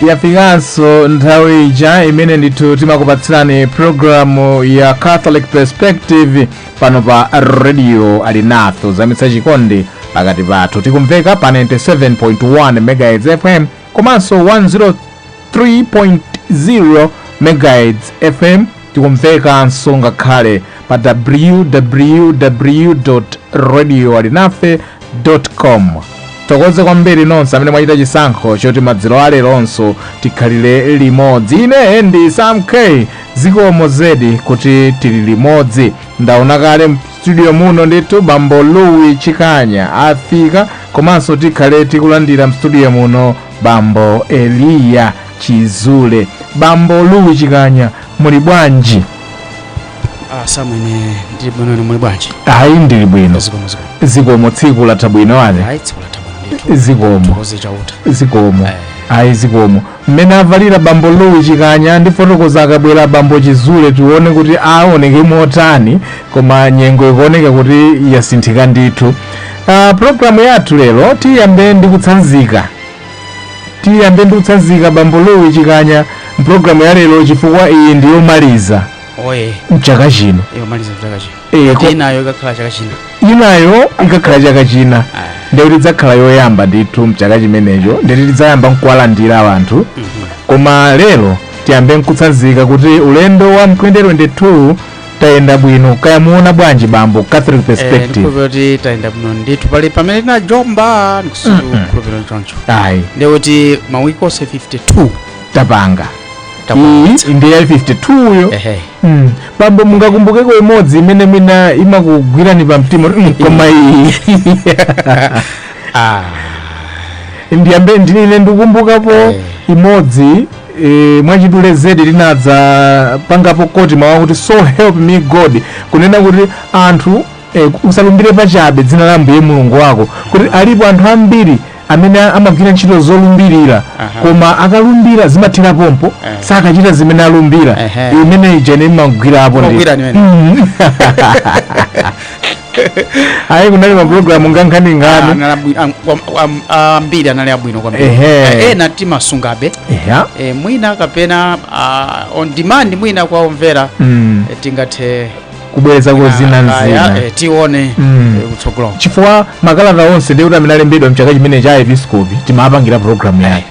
Yafikanso nthawi ija imene ndithu timakupatsirani programu ya Catholic Perspective pano pa Radio Alinafe zamitsa chikondi pakati pathu. Tikumveka pa 97.1 MHz FM komanso 103.0 MHz FM. Tikumvekanso ngakhale pa www.radioalinafe.com. Tokoze kwambiri nonse amene mwachita chisankho choti madziro aleronso tikhalire limodzi. Ine ndi Sam K zikomo zedi kuti tili limodzi. Ndaona kale studio muno ndithu bambo Louis Chikanya afika komanso tikhale tikulandira mstudio muno bambo Elias Chizule. Bambo Louis Chikanya muli bwanji? Samwene ndili bwino muli bwanji? Ayi ndili bwino. Zikomo tsiku latha bwino wale. Ayi tsiku latha bwino. Zikomo. Ayi zikomo. Mmene avalira bambo Louis Chikanya ndi fotokoza akabwera bambo Chizule tione kuti aoneke motani koma nyengo ikuoneka kuti yasinthika ndithu. Programu yathu lero tiyambe ndi kutsanzika bambo Louis Chikanya. Programu ya lero chifukwa iyi ndi yomaliza. Oye. Mchaka chino. Yomaliza mchaka chino. Inayo ikakhala chaka chino. Inayo ikakhala chaka chino. Ndio lidzakhala yoyamba ndithu mchaka chimenecho. Ndio lidzayamba nkuwalandira abantu. Koma lero tiyambe nkutsanzika kuti ulendo wa 2022 tayenda bwino. Kaya muona bwanji bambo Catholic Perspective? Ndikuti tayenda bwino ndithu pali pamene na jomba ndikusukupira choncho. Ayi. Ndio kuti mawiko 52 tapanga. Ndiye 52 yo. Bambo mungakumbukeko imodzi imene mina imakugwirani pa mtima koma iyi. Ndiyambe ndine ndikumbukapo imodzi mwachidule zedi linadza pangapo koti mawa kuti so help me God, kunena kuti anthu usalumbire pachabe dzina la Mbuye Mulungu wako, kuti alipo anthu ambiri amene amagwira ntchito zolumbirira koma akalumbira zimathira pompo sakachita zimene alumbira. Imene ija imagwira apo ndi ayi kunali ma program ngankhani ngani ambiri anali abwino kwambiri. Ena timasungabe mwina kapena on demand mwina kwa omvera tingathe kubweza kozina nzina tione kutsogolo chifukwa makalata onse ndi kuti amene alembedwa mchaka chimene cha episcopi timapangira program yake.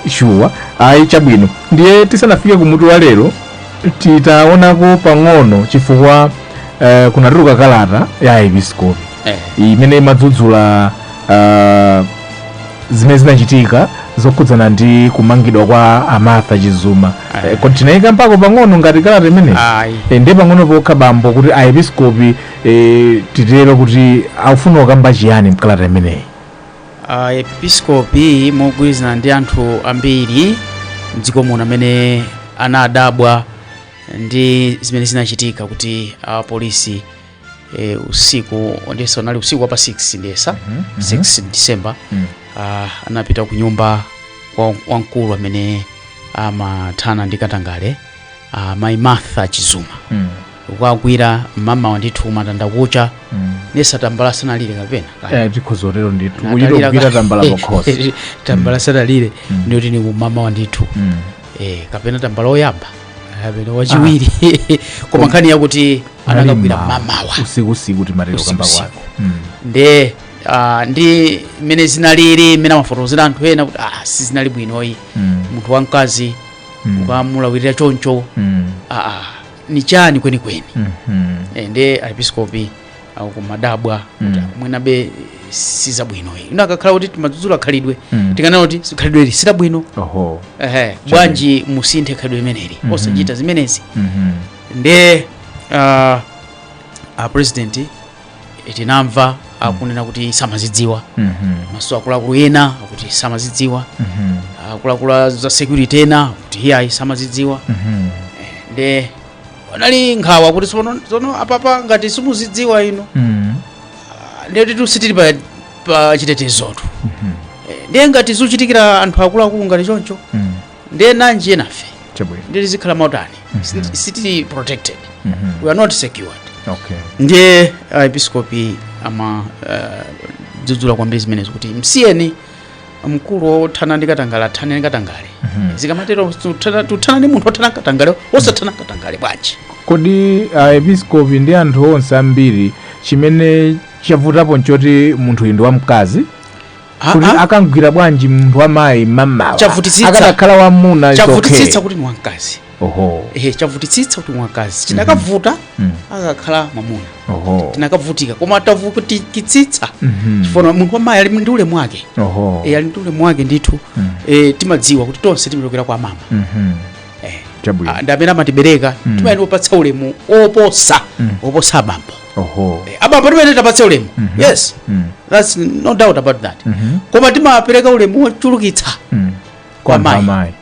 Sure. Ayi chabwino. Ndiye tisanafike kumutu wa lero titaonako pang'ono chifukwa kunatuluka kalata ya episcopi imene imadzudzula zimene zinachitika zokhudzana ndi kumangidwa kwa Amartha Chizuma. Kodi tinayika mpako pang'ono ngati kalata imene ndi pang'ono pokha bambo kuti aepiscopi titero kuti aufuna kukamba chiyani mkalata imeneyi. Episcopi mogwirizana ndi anthu ambiri mdziko muno amene anadabwa ndi zimene zinachitika kuti apolisi usiku ndiso unali usiku wa pa 6 ndiyesa 6 December anapita ku nyumba kwa mkulu amene amathana ndi katangale Mai Martha Chizuma ukagwira mama wandithu matanda kucha nesa tambala sanalire kapena tikhozorero ndithu kugwira tambala pokhosi tambala sanalire ndiyoti ni mama wandithu kapena tambala oyamba kapena wachiwiri koma nkhani yakuti anakagwira mamawa usiku timatero kamba kwako ndi mene zinaliri mena mafotokozera anthu ena kuti sizinali bwinoyi munthu wamkazi ukamulawirira choncho ni chani kwenikweni. Ndi episcopi akumadabwa mwenabe siza bwinoyi ino akakhala kuti timadzudzula khalidwe tikanena kuti khalidwe sila bwino. Bwanji musinthe khalidwe imeneli osachita zimenezi. Ndi president tinamva akunena kuti samazidziwa maso akuluakulu ena akuti samazidziwa akuluakulu za security ena kuti hiyayi samazidziwa. Ndi anali nkhawa kuti sono apapa ngati simuzidziwa ino ndiye kuti tusitiri pa chitetezotu. Ndiye ngati zuchitikira anthu akuluakulu ngati choncho ndiye nanji enafe ndiye zikhala mautani sitiri protected, we are not secured. Ndiye episcopi ama dzudzula kwambiri zimenezi kuti msiyeni mkulu othana ndi katangale athane ndi katangale zikamatero tuthana ndi munthu othana katangale osathana katangale bwanji. Kodi episcopi ndi anthu onse ambiri chimene chavutapo nchoti munthu uyu ndi wamkazi kuti akangwira bwanji munthu wamayi mamawa akadakhala wamuna chavutitsitsa kuti ni wamkazi. Oho. Chavutitsitsa kuti wamkazi tinakavuta akakhala mwamuna tinakavutika koma atavutikitsitsa chifukwa munthu wamayi ali ndi ulemu wake. Ali ndi ulemu wake ndithu timadziwa kuti tonse timachokera kwa mama. Ndi amene amatibereka timayenera kupatsa ulemu oposa abambo. Abambo timene tapatsa ulemu. Yes, that's no doubt about that. Koma timapereka ulemu wochulukitsa kwa mayi.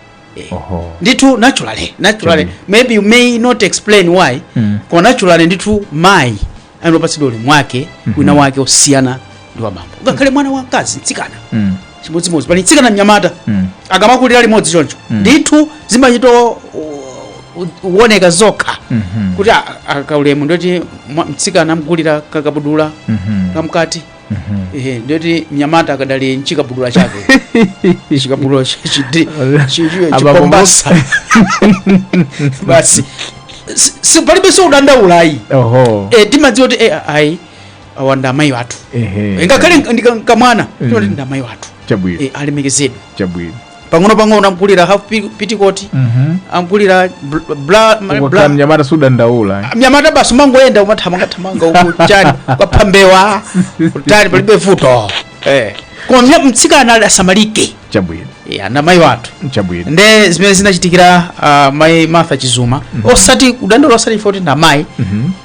Ndithu naturally maybe you may not explain why kwa naturally ndithu mayi anopatsidwa ulemu wake wina wake osiyana ndi wa bambo. Ngakhale mwana wa mkazi mtsikana chimodzimodzi pali mtsikana mnyamata akamakulira limodzi choncho ndithu zimachito uoneka zokha kuti akaulemu ndoti mtsikana amgulira kakabudula kamkati ndoti mnyamata akadali nchikabudula chake chikabudula chikombasa basi palibe sokudandaula ayi timadziwa kuti ayi awanda amayi wathu ngakhale ndikamwana tinoti ndi amayi wathu alemekezedwe pang'ono amkulira half pitikoti amkulira mnyamata sudandaula mnyamata basi mangoyenda umathamanga uku chani kwaphambewa kutali palibe vuto koma mtsikana asamalike anda mayi wathu nde zimene zinachitikira mayi Martha Chizuma osati kudandaula osati foti ndi amayi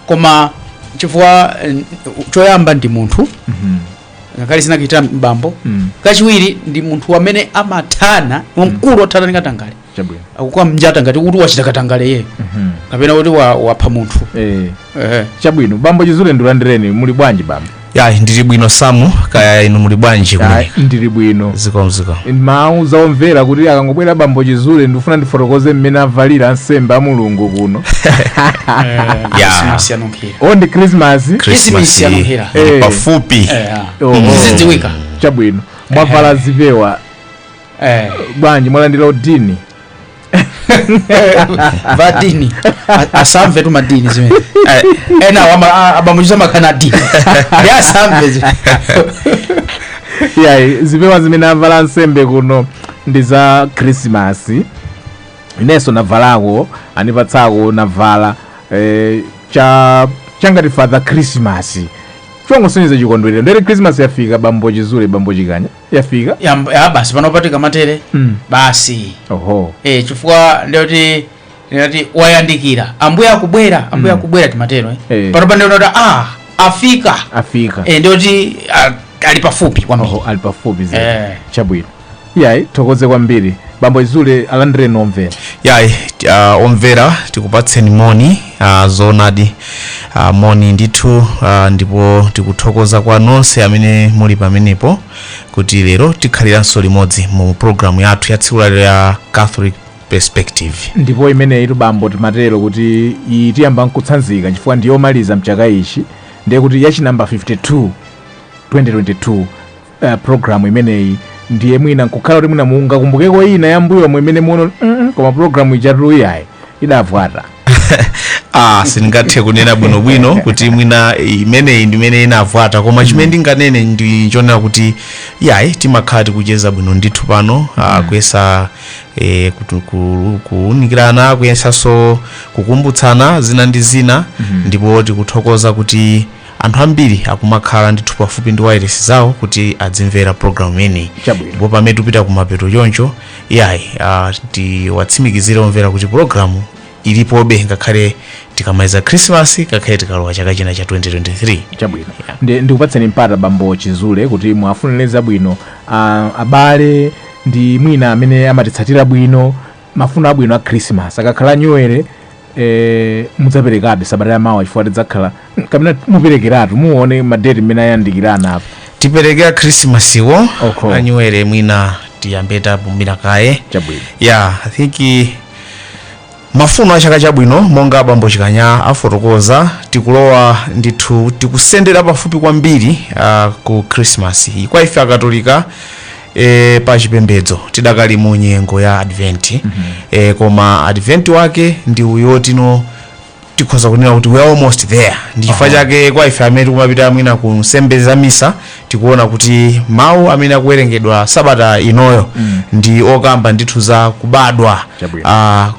koma chifukwa choyamba ndi munthu ngakhale zinakita mbambo kachiwiri ndi munthu amene amathana mkulu othana ndi katangale akukwa mjata ngati kuti wachita katangale yeye kapena kuti wapha munthu chabwino. Bambo Chizule ndilandireni, muli bwanji bambo? Ndili bwino Samu, kaya inu muli bwanji kuni? Ndili bwino. Ziko. Mawu zaomvera kuti akangobwera Bambo Chizule ndifuna ndifotokoze mmene avalira nsembe a Mulungu kuno. Ndi Christmas yanonkhera pafupi zidziwika. Chabwino. Mwavala zipewa bwanji mwalandira udini? Vadini asamve tu madini zimene abamuchiza makana dini asamve zipewa zimene avala nsembe kuno ndi za Christmas. Inenso navalako anipatsako navala changati Father Christmas chongosonyeza chikondwerero ndere Christmas yafika. Bambo Chizule, Bambo Chikanya yafika basi panopatika matere basi chifukwa ndoti wayandikira ambuye akubwera timatero panopa ndoti afika ndoti ali pafupi kwambiri ali pafupi chabwino. Thokoze kwambiri Bambo Chizule. Alandireni omvera. Omvera tikupatseni moni zonadi moni ndithu ndipo tikuthokoza kwa nonse amene muli pamenepo kuti lero tikhaliranso limodzi mu programu yathu ya tsiku la Catholic Perspective. Ndipo imene itu bambo timatero kuti tiyamba nkutsanzika chifukwa ndiyomaliza mchaka ichi ndiye kuti yachinamba 52 2022 programu imeneyi ndiye mwina nkukhala kuti mwina mungakumbukeko ina yambuyo mwimene muno koma programu ichatu iyayi idavwata. Singathe kunena bwinobwino kuti mwina imeneyi ndimene inavwata koma chimene ndinganene ndi chonena kuti timakhala tikucheza bwino ndithu pano kuyesa kuunikirana kuyesanso kukumbutsana zina ndi zina ndipo tikuthokoza kuti anthu ambiri akumakhala ndithu pafupi ndi wireless zawo kuti adzimvera programu imeneyi ndipo pamene tupita kumapeto choncho tiwatsimikizire omvera kuti programu ilipobe ngakhale tikamaliza Christmas kakhale tikalowa chaka china cha 2023. Chabwino. Ndikupatseni mpata Bambo Chizule kuti mwafuneleza bwino abale ndi mwina amene amatitsatira bwino mafuno abwino a Christmas akakhala nyuwere mudzaperekabe sabata ya mawa chifukwa tidzakhala kapena muperekeratu muone madate mmene ayandikirana apo tiperekera Christmas iwo anyuwere mwina tiyambeta bumira kaye. Chabwino. I think mafuno achaka chabwino monga Bambo Chikanya afotokoza tikulowa ndithu tikusendera pafupi kwambiri ku Christmas kwa ife akatolika pa chipembedzo tidakali mu nyengo ya advent koma advent wake ndi uyo tikhoza kunena kuti we are almost there. Ndi chifukwa chake kwa ife amene tikumapita mwina ku nsembe za misa tikuona kuti mawu amene akuwerengedwa sabata inoyo ndi okamba ndithu za kubadwa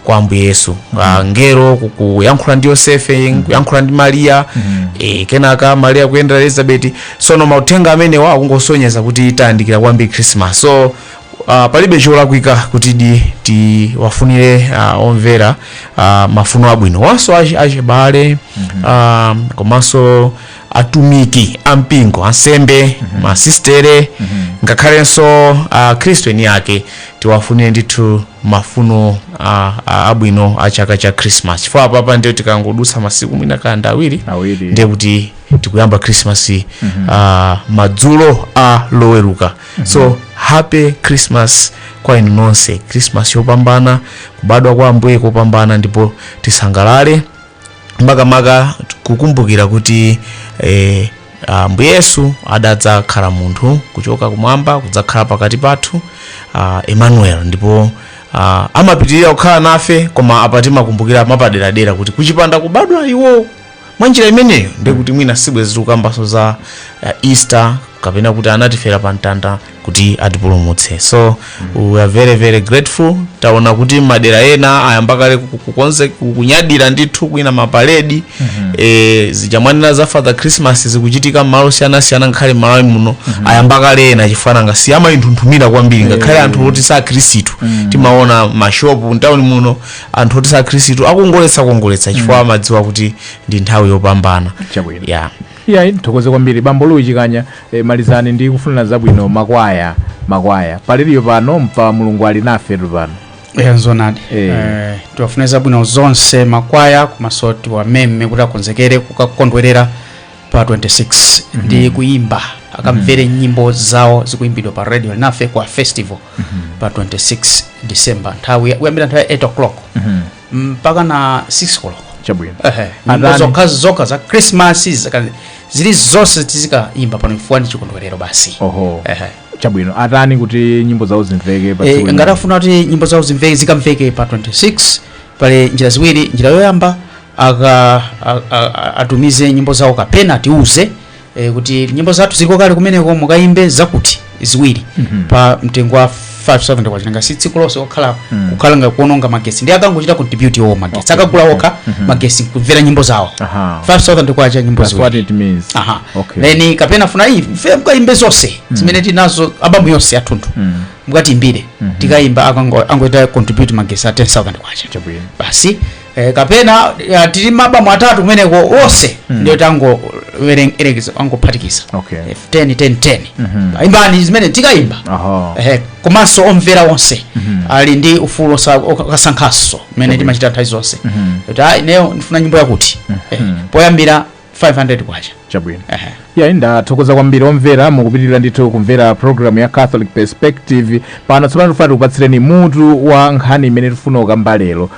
kwa Ambuye Yesu. Ngelo kuyankhula ndi Yosefe, kuyankhula ndi Maria, kenaka Maria kuyendera Elizabeth. Sono mauthenga amene akungosonyeza kuti tayandikira kwambiri Christmas. So palibe cholakwika kuti tiwafunire omvera mafuno abwino wanso achibale komanso atumiki ampingo ansembe masistere ngakhalenso Khristu eni ake tiwafunire ndithu mafuno abwino a chaka cha Christmas. Chifukwa papa ndio tikangodutsa masiku mwina kanda awiri ndiye kuti tikuyamba Christmas madzulo a loweruka. So happy Christmas kwa inu nonse. Christmas yopambana, kubadwa kwa Ambuye kopambana, ndipo tisangalale makamaka kukumbukira kuti Ambuye Yesu adadzakhala munthu kuchoka kumwamba kudzakhala pakati pathu, Emmanuel, ndipo amapitirira kukhala nafe koma apati makumbukira mapaderadera kuti kuchipanda kubadwa iwo mwanjira imeneyo ndiye kuti mwina sibwezi tikambaso za Easter kapena kuti anatifera pa mtanda kuti atipulumutse. So we are very very grateful. Taona kuti madera ena ayambakale kukonze kunyadira ndithu kwina mapaledi zijamwanira za Father Christmas zikuchitika malo siyana ngakhale malawi muno ayambakale ena chifananga siyama inthunthumira kwambiri ngakhale anthu oti sa Khristu timaona mashopu ntawuni muno anthu oti sa Khristu akungoletsa chifukwa amadziwa kuti ndi nthawi yopambana. Yeah, thokoze kwambiri Bambo Louis Chikanya. Malizani ndi kufunira zabwino makwaya paliliyo pano mpa Mulungu alinafe pano zonadi tiwafuna zabwino zonse makwaya kumasoti wa meme kuti akonzekere kukakondwerera pa 26 ndi kuimba akamvere nyimbo zawo zikuimbidwa pa Radio Alinafe kwa festival pa 26 December nthawi kuyambira nthawi 8 o'clock mpaka na 6 o'clock. Chabwino zoka za Christmas zili zonse tizikaimba pano mfuani chikondwerero basi. Chabwino atani kuti nyimbo zawo zimveke pa tsiku ngatafuna kuti nyimbo zawo zimveke zikamveke pa 26 pale njira ziwiri. Njira yoyamba atumize nyimbo zawo kapena atiuze kuti nyimbo zathu ziliko kale kumeneko mukaimbe zakuti ziwiri pa mtengo wa 5,700 kwa chinanga 6 kulose kukhala ngakuononga magesi ndi akangochita contribute wo magesi akagula okha magesi kumvera nyimbo zawo 5,000 kwa cha nyimbo ziwiri. That's what it means. Then kapena funa iyi mkaimbe zonse zimene tinazo abambo yonse athunthu mukatimbire tikaimba angoita contribute magesi 10,000 kwacha basi. Kapena tili mabamu atatu kumeneko wose ndio tango erekeza angophatikisa 10 imbani zimene tikaimba komanso omvera wonse ali ndi ufulu okasankhaso mene timachita nthawi zonse kuti ineyo ndifuna nyimbo yakuti poyambira 500 kwacha. Chabwino ndathokoza kwambiri omvera mukupitirira ndithu kumvera program ya Catholic Perspective. Pano tsopano tifuna tikupatsireni mutu wa nkhani imene tifuna kukamba lero.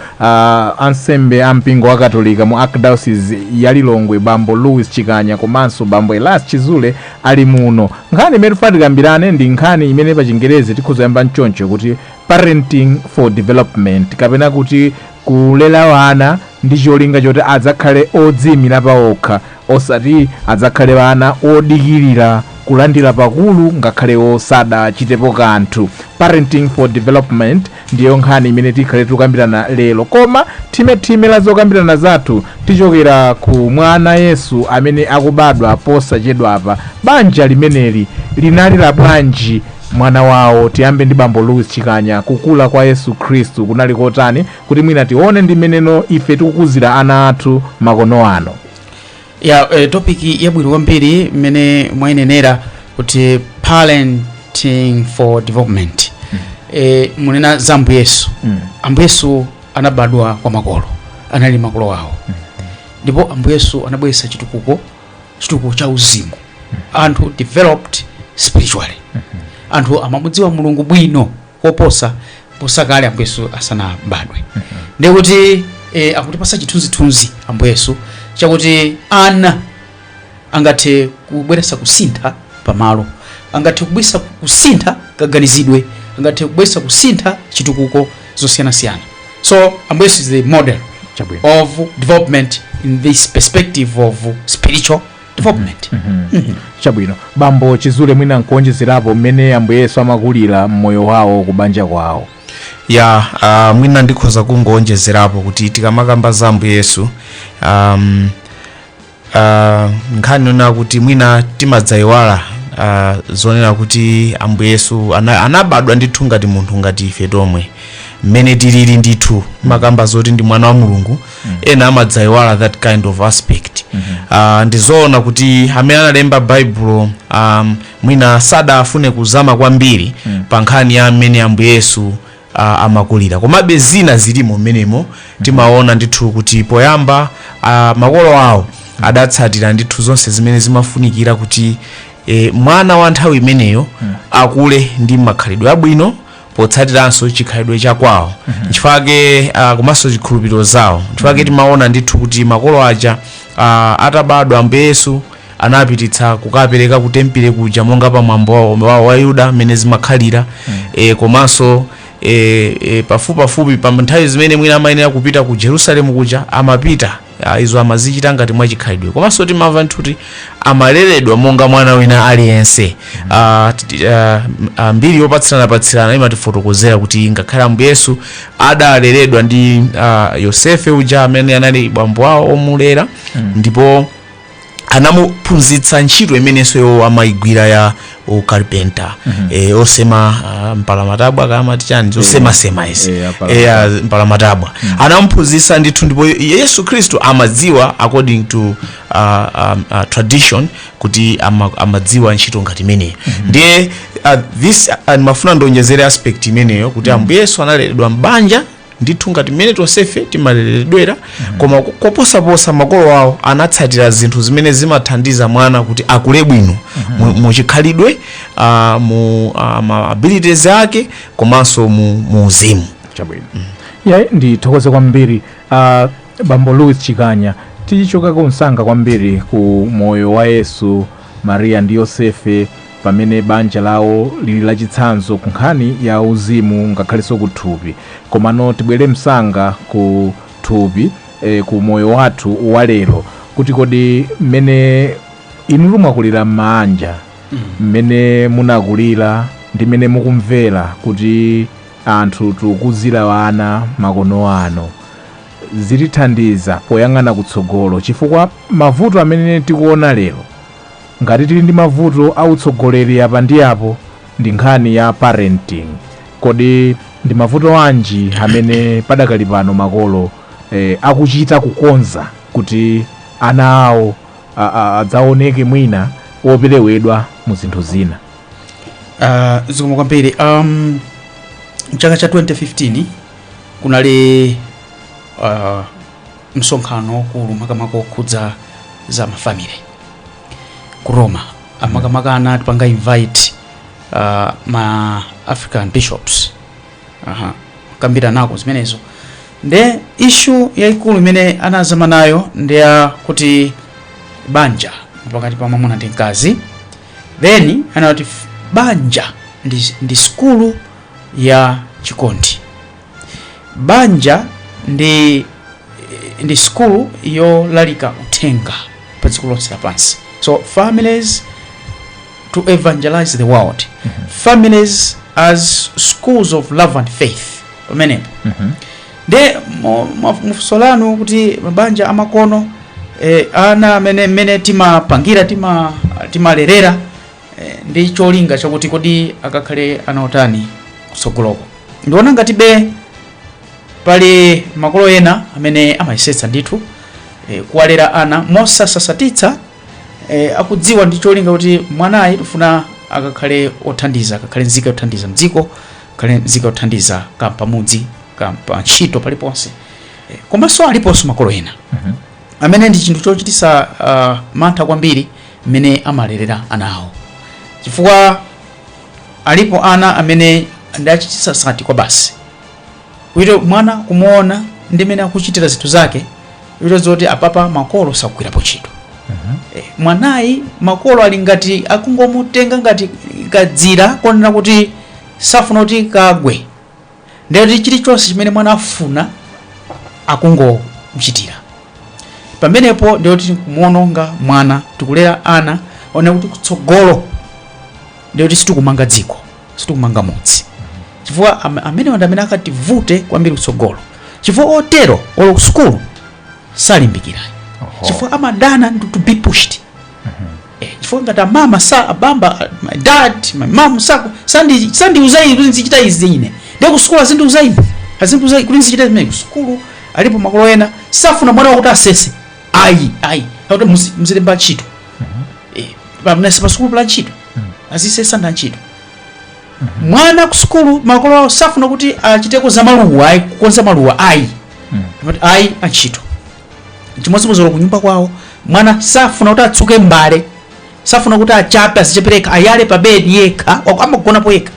Ansembe ampingo wa Katolika mu Arkidayosizi ya Lilongwe Bambo Louis Chikanya komanso Bambo Elias Chizule ali muno. Nkhani imene tifuna tikambirane ndi nkhani imene pa Chingerezi tikhoza yamba nchoncho kuti parenting for development kapena kuti kulela wana ndi cholinga choti adzakhale odziyimira paokha osati adzakhale wana odikirira kulandira pakulu ngakhale osada chitepo kanthu. Parenting for development ndiyo nkhani imene tikhale tukambirana lero koma thime la zokambirana zathu tichokera ku mwana Yesu amene akubadwa posachedwa apa. Banja limeneli linali la bwanji mwana wawo? Tiyambe ndi Bambo Louis Chikanya. Kukula kwa Yesu Khristu kunali kotani kuti mwina tione ndi meneno ife tikukuzira ana athu makono ano? Topic yabwino kwambiri mene mwainenera kuti parenting for development. Munena za Ambuye Yesu. Ambuye Yesu anabadwa kwa makolo, anali makolo wawo. Ndipo Ambuye Yesu anabweretsa chitukuko cha uzimu. Anthu developed spiritually. Anthu amamudziwa Mulungu bwino koposa kale Ambuye Yesu asanabadwe. Ndiye kuti akutipasa chithunzithunzi Ambuye Yesu chakuti ana angathe kubweretsa kusintha pamalo, angathe kubweretsa kusintha kaganizidwe angathe kubweretsa kusintha chitukuko zosiyanasiyana. So Ambuye Yesu is the model of development in this perspective of spiritual development. Chabwino bambo Chizule mwina nkuonjezerapo mmene Ambuye Yesu amakulira mmoyo wawo kubanja kwawo. Mwina ndikhoza kungonjezerapo kuti tikamakamba za Ambuye Yesu nkhani nona kuti mwina timadzayiwala zonena kuti Ambuye Yesu anabadwa ndithu ngati munthu ngati ife tomwe mmene tilili ndithu makamba zoti ndi mwana wa Mulungu. Ena amadzayiwala that kind of aspect. Ndizoona kuti amene analemba Bible mwina sadafune kuzama kwambiri pa nkhani ya amene Ambuye Yesu amakulira, komabe zina zilimo mmenemo timaona ndithu kuti poyamba makolo awo adatsatira ndithu zonse zimene zimafunikira kuti mwana wa nthawi imeneyo akule ndi makhalidwe abwino potsatiranso chikhalidwe chakwawo chifake komanso chikhulupiriro zawo. Chifake timaona ndithu kuti makolo aja atabadwa Ambuye Yesu anapititsa kukapereka ku tempile kuja monga pa mwambo wa Yuda mmene zimakhalira komanso pafupi pa nthawi zimene mwina amayenera kupita ku Jerusalemu kuja amapita izo amazichita ngati mwa chikhalidwe. Komanso timamva kuti amaleredwa monga mwana wina aliyense. Mbiri yopatsirana imatifotokozera kuti ngakhale Ambuye Yesu adaleredwa ndi Yosefe uja amene anali bambo wawo omulera ndipo anamuphunzitsa ntchito imenenso amayigwira ya ukarpenta osema mpalamatabwa kama tichani osema sema isi mpalamatabwa anamuphunzitsa ndithu ndipo Yesu Kristo amadziwa according to tradition kuti amadziwa ntchito ngati imeneyo. Ndiye this mafuna ndonjezere aspect imeneyo kuti Ambuye Yesu analeredwa mbanja ndithu ngati mmene tonsefe timaleredwera koma koposaposa makolo awo anatsatira zinthu zimene zimathandiza mwana kuti akule bwino mu chikhalidwe mu abilities ake komanso mu uzimu. Chabwino ndithokoze kwambiri bambo Louis Chikanya. Tichoka kumsanga kwambiri ku moyo wa Yesu, Maria ndi Yosefe pamene banja lawo lili lachitsanzo kunkhani ya uzimu ngakhalenso kuthupi. Komano tibwere msanga ku thupi ku moyo wathu walero kuti kodi mmene inu mwakulira m'manja mmene munakulira ndi mmene mukumvera kuti anthu tikuzira wana makono ano zitithandiza poyang'ana kutsogolo, chifukwa mavuto amene tikuona lero ngati tili ndi mavuto autsogoleri apa ndi apo ndi nkhani ya parenting. Kodi ndi mavuto anji amene padakali pano makolo akuchita kukonza kuti ana awo adzaoneke mwina woperewedwa mu zinthu zina? Zikomo kwambiri. Mchaka cha 2015 kunali msonkhano kulu makamaka okhudza za mafamily ku Roma. Makamaka anatipanga invite ma African bishops kambira nako zimenezo. Nde issue yaikulu imene anazama nayo ndiya kuti banja pakati pa mwamuna ndi mkazi. Then anati banja ndi skulu ya chikondi. Banja ndi skulu yolalika uthenga pa dziko lonse lapansi. So families to evangelize the world. Families as schools of love and faith. Amen. De musolano kuti mabanja amakono ana mene timapangira timalerera ndi cholinga chakuti kodi akakhale anaotani kusogoloko. Ndiona ngati be pali makolo ena amene amayisetsa ndithu kuwalera ana mosasasatitsa akudziwa ndi cholinga kuti mwanayi tufuna akakhale othandiza, akakhale nzika yothandiza mdziko, akakhale nzika yothandiza kampamudzi kampa ntchito paliponse. Komanso aliponso makolo ena amene ndi chinthu chochitisa mantha kwambiri mmene amalerera ana awo, chifukwa alipo ana amene ndachitisa sati kwa basi wito mwana kumuona ndi mmene akuchitira zinthu zake wito zoti apapa makolo sakugwirapo ntchito. Mwanayi makolo ali ngati akungomutenga ngati kadzira konena kuti safuna kuti kagwe ndiyoti chilichonse chimene mwana afuna akungomuchitira. Pamenepo ndiyoti kumuononga mwana, tikulera ana one kuti kutsogolo ndiyoti sitikumanga dziko, sitikumanga mudzi. Chifukwa amene amene akativute kwambiri kutsogolo, chifukwa otero olo ku sukulu salimbikira, chifukwa amadana to be pushed. Chifukwa ngati mama abamba, my dad, my mom sandiuza kuti nzichita izi ine, ndiye ku sukulu azindiuza kuti nzichita izi ku sukulu. Alipo makolo ena safuna mwana wakuti asese ayi kuti muzilemba ntchito pamene pa sukulu pala ntchito azisesa nda ntchito. Mwana ku sukulu makolo awo safuna kuti achiteko za maluwa, ayi kukonza maluwa, ayi antchito. Chimodzimodzi ku nyumba kwawo mwana safuna kuti atsuke mbale, safuna kuti achape azichepereka, ayale pa bedi yekha, amagonapo yekha,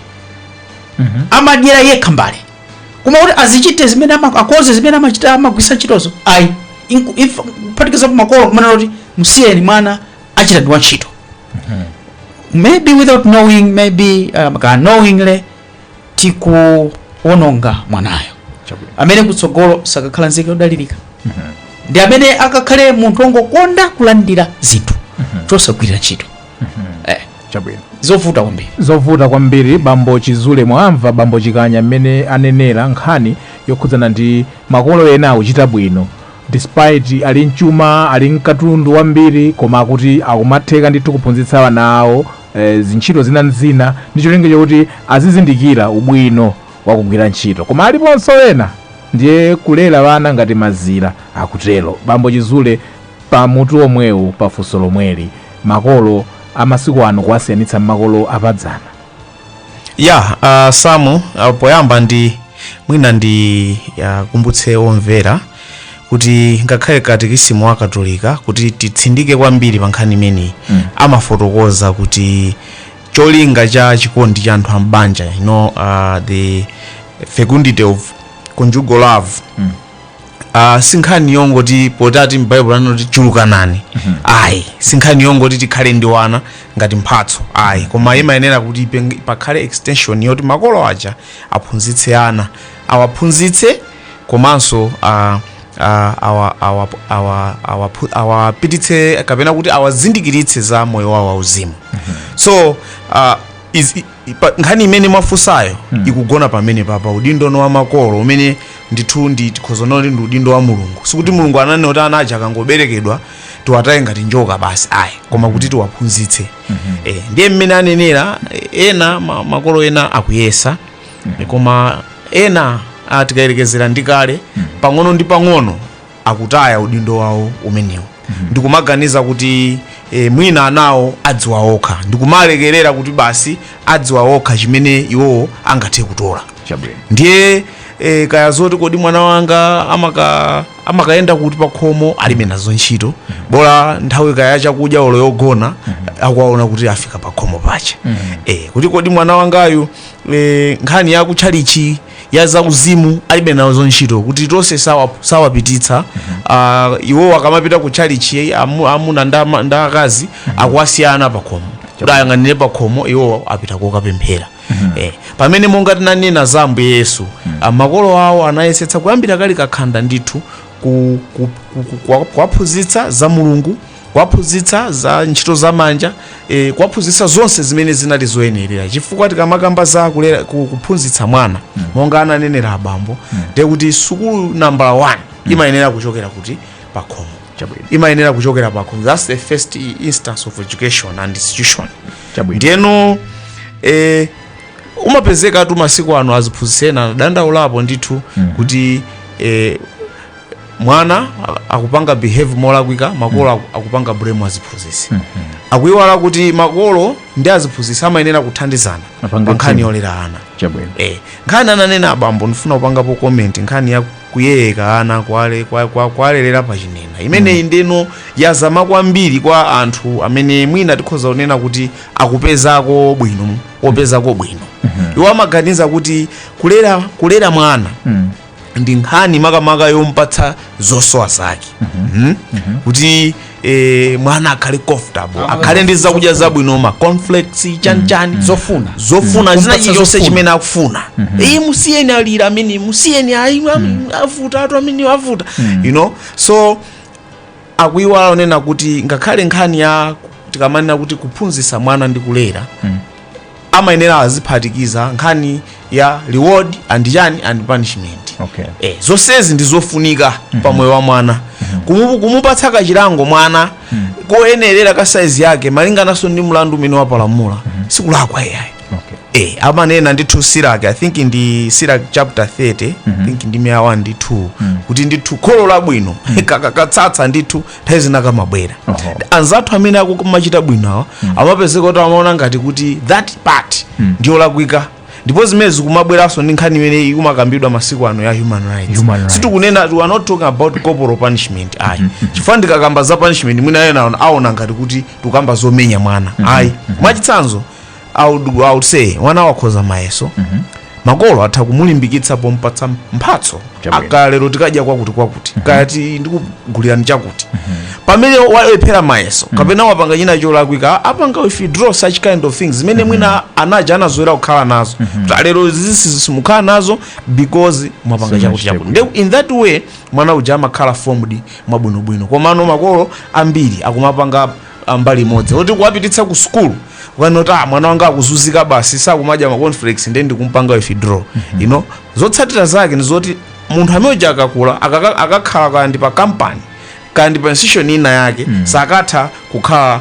amadyera yekha mbale. Kuma kuti azichite zimene akoze zimene amachita amagwisa ntchitozo ayi kuphatikiza makolo kumana kuti musiyeni mwana achita ndi wantchito. Maybe without knowing, maybe unknowingly tikuononga mwanayo amene kutsogolo sakakhala nzeke odalirika, ndi amene akakhale munthu ongokonda kulandira zinthu chosagwirira ntchito. Zovuta kwambiri. Bambo Chizule, mwamva Bambo Chikanya amene anenera nkhani yokhudzana ndi makolo ena akuchita bwino despite ali mchuma, ali mkatundu wambiri, koma kuti akumatheka ndithu kuphunzitsa ana awo zintchito zina ndi cholinga chokuti azizindikira ubwino wakugwira ntchito. Koma aliponso ena ndiye kulera vana ngati mazira akutero. Bambo Chizule, pamutu omwewu, pafunso lomweli, makolo amasiku ano kuwasiyanitsa makolo apadzana. Samu poyamba ndi mwina ndi kumbutse omvera kuti ngakhale katekisimu wa Katolika kuti titsindike kwambiri pa nkhani imeneyi, amafotokoza kuti cholinga cha chikondi cha anthu ambanja, the fecundity of conjugal love, sinkhani yongoti potati m'Bible anoti chulukanani, ayi sinkhani yongoti tikhale ndi wana ngati mphatso, ayi koma imayenera kuti pakhale extension yoti makolo aja aphunzitse ana, awaphunzitse komanso awapititse kapena kuti awazindikiritse za moyo wawo wauzimu. So nkhani imene mwafunsayo ikugona pamene papa udindo wa makolo umene ndithu ndi tikhozonoti ndi udindo wa Mulungu. Sikuti Mulungu ananena kuti ana aja akangoberekedwa tiwataye ngati njoka basi, ayi koma kuti tiwaphunzitse. Ndiye mmene anenera ena makolo ena akuyesa, koma ena atikayerekezera ndikale pang'ono ndi pang'ono akutaya udindo wawo umenewu. Ndikumaganiza kuti mwina anawo adziwa okha, ndikumalekerera kuti basi adziwa okha chimene iwowo angathe kutola. Ndiye kaya zoti kodi mwana wanga amakayenda kuti pakhomo alibe nazo ntchito, bola nthawi kaya chakudya olo yogona akuwaona kuti afika pakhomo pacha. Kuti kodi mwana wangayu nkhani ya kutchalichi ya zauzimu alibe nazo ntchito, kuti tonse sawapititsa. Iwo akamapita kutchalichi amuna ndi akazi akuwasiyana pakhomo, kuti ayang'anire pakhomo, iwo apita kokapemphera. Pamene monga tinanena za Ambuye Yesu, makolo awo anayesetsa kuyambira kali kakhanda ndithu kuwaphunzitsa za Mulungu, kuwaphunzitsa za ntchito za manja, kuwaphunzitsa zonse zimene zinali zoyenerera. Chifukwa tikamakamba za kuphunzitsa mwana monga ananenera abambo, ndiye kuti sukulu number 1 imayenera kuchokera kuti pakhomo, imayenera kuchokera pakhomo. That's the first instance of education and institution. Ndiyeno umapezeka tu masiku ano aziphunzitsena dandaulapo ndithu kuti mwana akupanga behave molakwika, makolo akupanga blame aziphunzitsi. Akuiwala kuti makolo ndi aziphunzitsi amayenera kuthandizana pa nkhani yolera ana. Nkhani ananena abambo ndifuna kupangapo comment, nkhani ya kuyeyeka ana kwalelera pachinena. Imeneyi ndeno yazama kwambiri kwa anthu amene mwina tikhoza kunena kuti akupezako bwino, opezako bwino. Iwo amaganiza kuti kulera mwana ndi nkhani makamaka yompatsa zosowa zake kuti mwana akhale comfortable akhale ndi zakudya zabwino ma conflicts chanchani zofuna zina chilichonse chimene akufuna musiyeni alira amene musiyeni avuta atu amene avuta you know. So akuiwala onena kuti ngakhale nkhani ya tikamanena kuti kuphunzitsa mwana ndi kulera amayenera aziphatikiza nkhani ya reward and punishment. Zonsezi ndizofunika pamoyo wa mwana kumupatsa kachilango mwana koyenerera ka size yake malinganaso ndi mlandu umene wapalamula sikulakwa yayi. Amanena ndithu Sirach, I think ndi Sirach chapter 30 I think ndi meya 1 ndi 2 kuti ndithu kholo labwino katsatsa ndithu nthawi zina kamabwera. Anzathu amene akumachita bwino amapezeka kuti amaona ngati kuti that part ndiyo lakwika ndipo zimene zikumabweranso ndi nkhani imene ikumakambidwa masiku ano ya human rights. Sitikunena we are not talking about corporal punishment chifukwa ndikakamba za punishment mwina ena aona ngati kuti tukamba zomenya mwana mwachitsanzo I would say mwana wakhoza mayeso makolo atha kumulimbikitsa pompatsa mphatso akalero tikadya kwakuti kati ndikugulirani chakuti pamene walephera mayeso kapena wapanga china cholakwika apanga if you draw such kind of things zimene mwina anaja anazoera kukhala nazo lero simukhala nazo because mwapanga chakuti in that way mwana uja amakhala formed mwabwinobwino. Komano makolo ambiri akumapanga mbali imodzi oti kuwapititsa ku school wanota mwana wanga akuzuzika basi sakumadya ma conflicts ndi kumpanga withdraw you know. Zotsatira zake nizoti munthu amene akakula akakhala kandi pa company kandi pa institution ina yake sakatha kukhala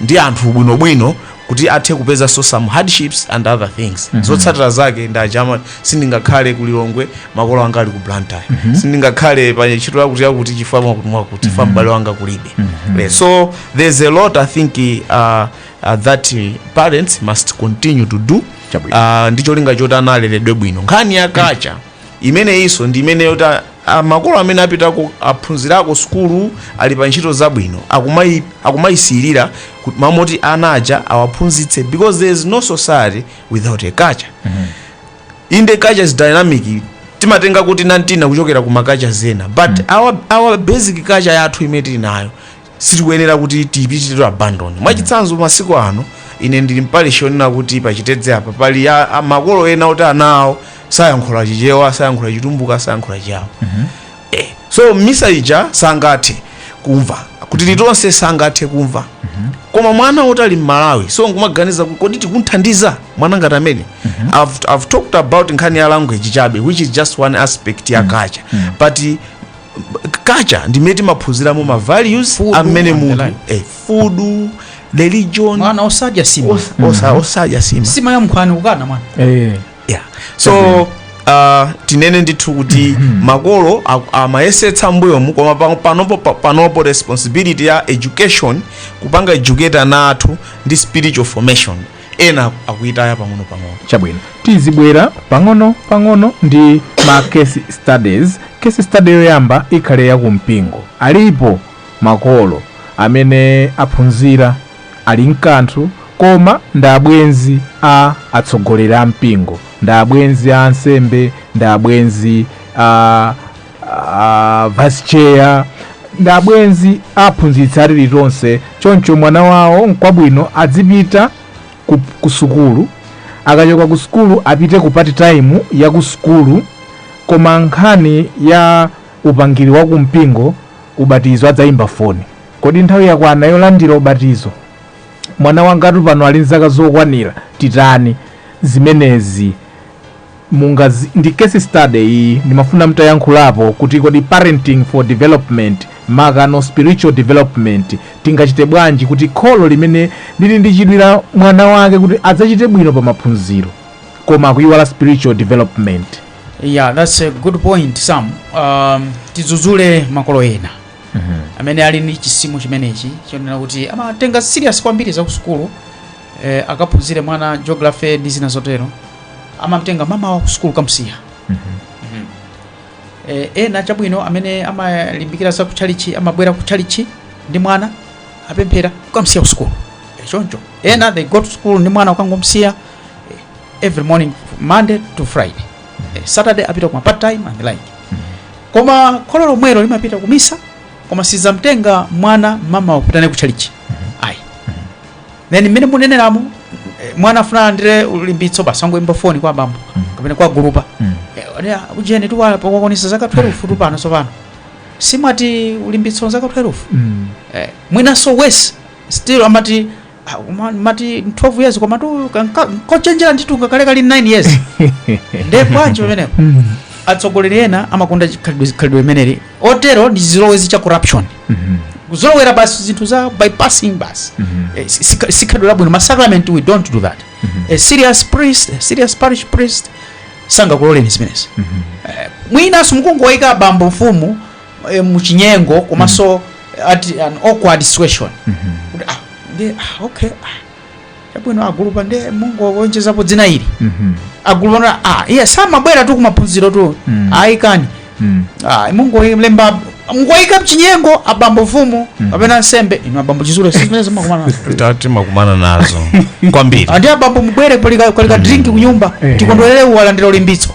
ndi anthu bwinobwino kuti athe kupeza some hardships and other things. Zotsatira zake ndajama sindingakhale ku Lilongwe makolo anga ali ku Blantyre sindingakhale pa ntchito yakuti chifama kuti fambale wanga kulibe. So there's a lot I think that parents must continue to do ndicho linga chota analeredwe bwino nkhani yakacha imene iso ndi imene yota makolo amene apita aphunzirako skulu ali pa ntchito zabwino akumayisirira mamoti anaja awaphunzitse because there is no society without a culture. In the culture is dynamic timatenga kuti nantina kuchokera ku makacha zena but our basic culture yathu imene tili nayo sitikuyenera kuti tipitire abandon. Mwachitsanzo masiku ano ine ndili mpalisho nina kuti pachitedze apa pali makolo ena oti anawo sayankhula chichewa sayankhula chitumbuka sayankhula chawo so misa ija sangathe kumva kuti litonse sangathe kumva koma mwana otali Malawi so ngumaganiza kodi tikunthandiza mwana ngati amene I've talked about nkhani ya language chabe which is just one aspect ya culture but culture ndimeti maphunziramo ma values amene munthu food religion mwana osadya sima osadya sima ya mkhani ukana mwana so tinene ndithu kuti makolo amayesetsa mbuyomu koma panopo responsibility ya education kupanga educator nathu ndi spiritual formation ena akuitaya pang'ono chabwino tizibwera pang'ono ndi ma case studies. Case study yoyamba ikhale ya kumpingo. Alipo makolo amene aphunzira ali mkanthu koma ndabwenzi atsogolera mpingo ndabwenzi ansembe ndabwenzi vice chair ndabwenzi aphunzitsa lililonse choncho mwana wawo nkwabwino adzipita ku sukulu akachoka ku sukulu apite ku part time ya ku sukulu koma nkhani ya upangiri wa kumpingo ubatizo adzayimba foni. Kodi nthawi yakwana yolandira ubatizo mwana wangatu pano ali nzaka zokwanira titani zimenezi ndi case study iyi ndimafuna mtayankhulapo kuti kodi parenting for development makano spiritual development tingachite bwanji kuti kholo limene lili ndi chidwira mwana wake kuti adzachite bwino pa maphunziro koma akuiwala spiritual development. Yeah, that's a good point Sam. Tidzuzule makolo ena amene ali ndi chisimo chimenechi chonena kuti amatenga serious kwambiri za ku sukulu akaphunzire mwana geography ndi zina zotero amamtenga mama wa ku sukulu kamsiya ena chabwino amene amalimbikira za kuchalichi amabwera kuchalichi ndi mwana apemphera kamsiya ku sukulu choncho ena they go to school ndi mwana ukangomsiya every morning Monday to Friday Saturday apita kuma part time and the like. Koma kholo lomwelo limapita kumisa koma sizamtenga mwana mama wakupitane kuchalichi. Ayi. Then mmene muneneramo mwana afuna ndire ulimbitso basango imba phone kwa bambo kapena kwa gurupa. Ujene tuwala pokonisa zaka 12 futu pano so pano. Simati ulimbitso zaka 12. Mwina so west still amati 12 years koma tu kochenjera nditu ngakaleka li 9 years. Nde kwanjo pamenepo. Atsogoleri ena amakonda khalidwe meneri otero ndi zilowezi cha corruption. Kuzolowera basi zinthu za bypassing basi. Sikhalidwe labwino ma sacrament we don't do that. A serious priest, a serious parish priest sanga kuloleni zimenezi. Mwina sumukungoyika bambo mfumu muchinyengo komanso at an awkward situation. Okay. Yabwino agulupa nde Mungu wonjezapo dzina ili. Agulupa samabwera tu kumaphunziro tu. Ayikani. Mungu lemba ngoyika mchinyengo abambo mfumu kapena nsembe ino abambo Chizule sizimene makumana nazo. Tati makumana nazo. Kwambiri. Andi abambo mubwere kolika drink kunyumba tikondolele walandira ulimbitso.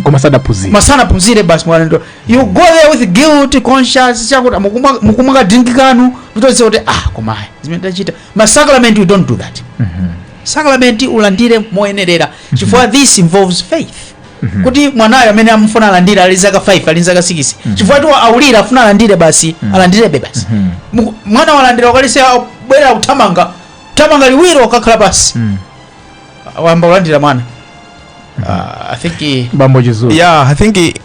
Koma sadaphunzire. Masana phunzire basi mwalandira. You go there with guilt, conscience chakuti mukumaka drink kanu kutoze kuti koma zimene ndachita. Ma sacrament we don't do that. Sacrament ulandire moyenerera. Chifukwa this involves faith. Kuti mwanayo amene amfuna alandire ali zaka 5 ali zaka 6 chifukwa tu aulira afuna alandire basi alandire basi mwana walandira ukalise bwera uthamanga liwiro ukakhala basi wamba ulandira mwana. I think bambo Chizule. Yeah, I think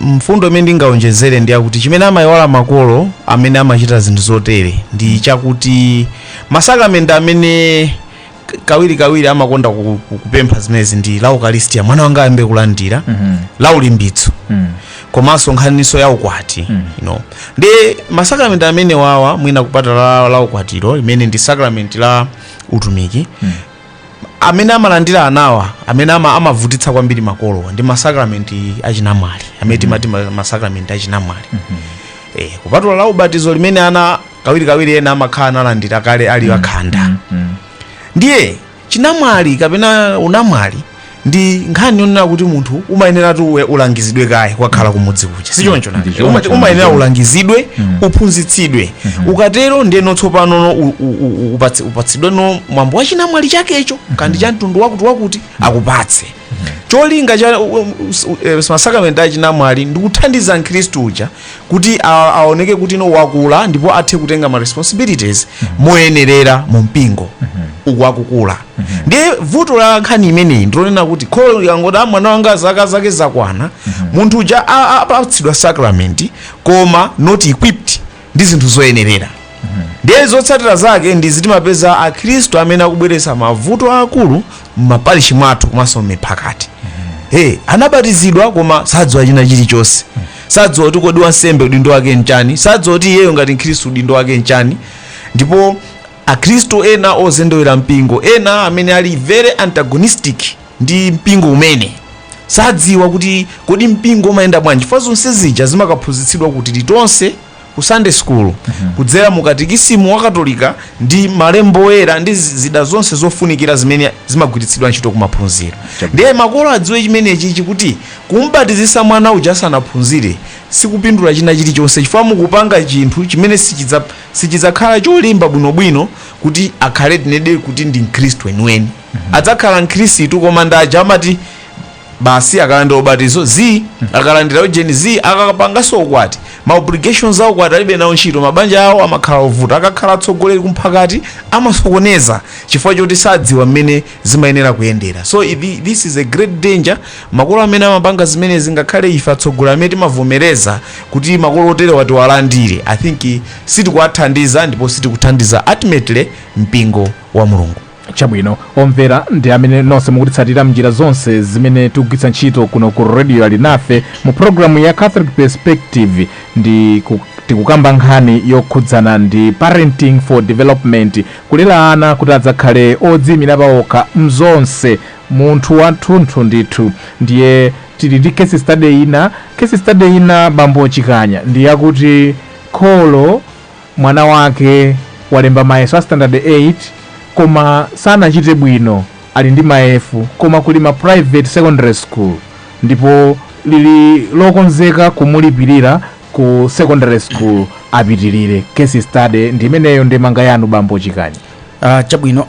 mfundo imene ndingaonjezere ndi akuti chimene amayiwala makolo amene amachita zinthu zotere ndi chakuti masakramenti amene kawiri amakonda kupempha zimezi ndi la ukalistia mwana wanga ayambe kulandira la ulimbitso komanso nkhaniso ya ukwati ndi masakramenti amene wawa mwina kupata la ukwatiro imene ndi sakramenti la utumiki amene amalandira anawa amene amavutitsa kwambiri makolo ndi masakramenti achinamwali amene timati masakramenti achinamwali kupatula la ubatizo limene ana kawiri ena amakhala analandira kale ali wakhanda. Ndiye chinamwali kapena unamwali ndi nkhani yonena kuti munthu umayenera tu ulangizidwe kaye kwakhala kumudzi kucha sichoncho nanga umayenera ulangizidwe uphunzitsidwe ukatero ndiye tsopano upatsidwe no mwambo wa chinamwali chakecho kandi cha mtundu wakuti akupatse cholinga cha masakramenti a chinamwali ndi kuthandiza mkhristu uja kuti aoneke kuti no wakula ndipo athe kutenga ma responsibilities moyenerera mu mpingo ukwakukula. Ndiye vuto la nkhani imeneyi ndilonena kuti kholo yangoda mwana wanga zaka zake zakwana munthu uja apatsidwa sacrament koma not equipped ndi zinthu zoyenerera. Ndiye zotsatira zake ndi zitimapeza akhristu amene akubweretsa mavuto akulu m'maparishi mwathu komanso m'miphakati. Anabatizidwa koma sadziwa china chilichonse. Sadziwa kuti kodi wansembe udindo wake nchani, sadziwa kuti iyeyo ngati mkhristu udindo wake nchani. Ndipo akhristu ena ozendewera mpingo ena amene ali very antagonistic ndi mpingo umene sadziwa kuti kodi mpingo umayenda bwanji. Chifukwa zonse zija zimakaphunzitsidwa kuti litonse ku Sunday school kudzera mu katekisimu wa Katolika ndi malembo oyera ndi zida zonse zofunikira zimene zimagwiritsidwa ntchito kumaphunziro. Ndiye makolo adziwe chimenechi kuti kumbatizisa mwana uja asanaphunzire sikupindula china chilichonse chifukwa mukupanga chinthu chimene sichidzakhala cholimba bwinobwino kuti akhale tinede kuti ndi mkhristu weniweni. Adzakhala mkhristu koma ndaja amati basi akalandira ubatizo akalandira ujeni akapanganso ukwati ma obligations awo kwati alibe nawo ntchito mabanja awo amakhala ovuta akakhala atsogoleri kumphakati amasokoneza chifukwa choti sadziwa mmene zimayenera kuyendera. So this is a great danger. Makolo amene amapanga zimene zingakhale ife atsogoleri amene timavomereza kuti makolo otere wati walandire I think sitikuwathandiza ndipo sitikuthandiza ultimately mpingo wa Mulungu. Chabwino omvera ndi amene nonse mukutitsatira mnjira zonse zimene tikugwiritsa ntchito kuno ku Radio Alinafe mu programu ya Catholic Perspective ndi tikukamba nkhani yokhudzana ndi parenting for development kulera ana kuti adzakhale odziyimira paokha mzonse munthu wathunthu ndithu. Ndiye tili ndi case study ina bambo Chikanya ndi yakuti kholo mwana wake walemba mayeso a standard 8 koma sanachite bwino ali ndi maefu koma kuli ma private secondary school ndipo lili lokonzeka kumulipirira ku secondary school apitirire. Case study ndi imeneyo ndemanga yanu bambo Chikani. Chabwino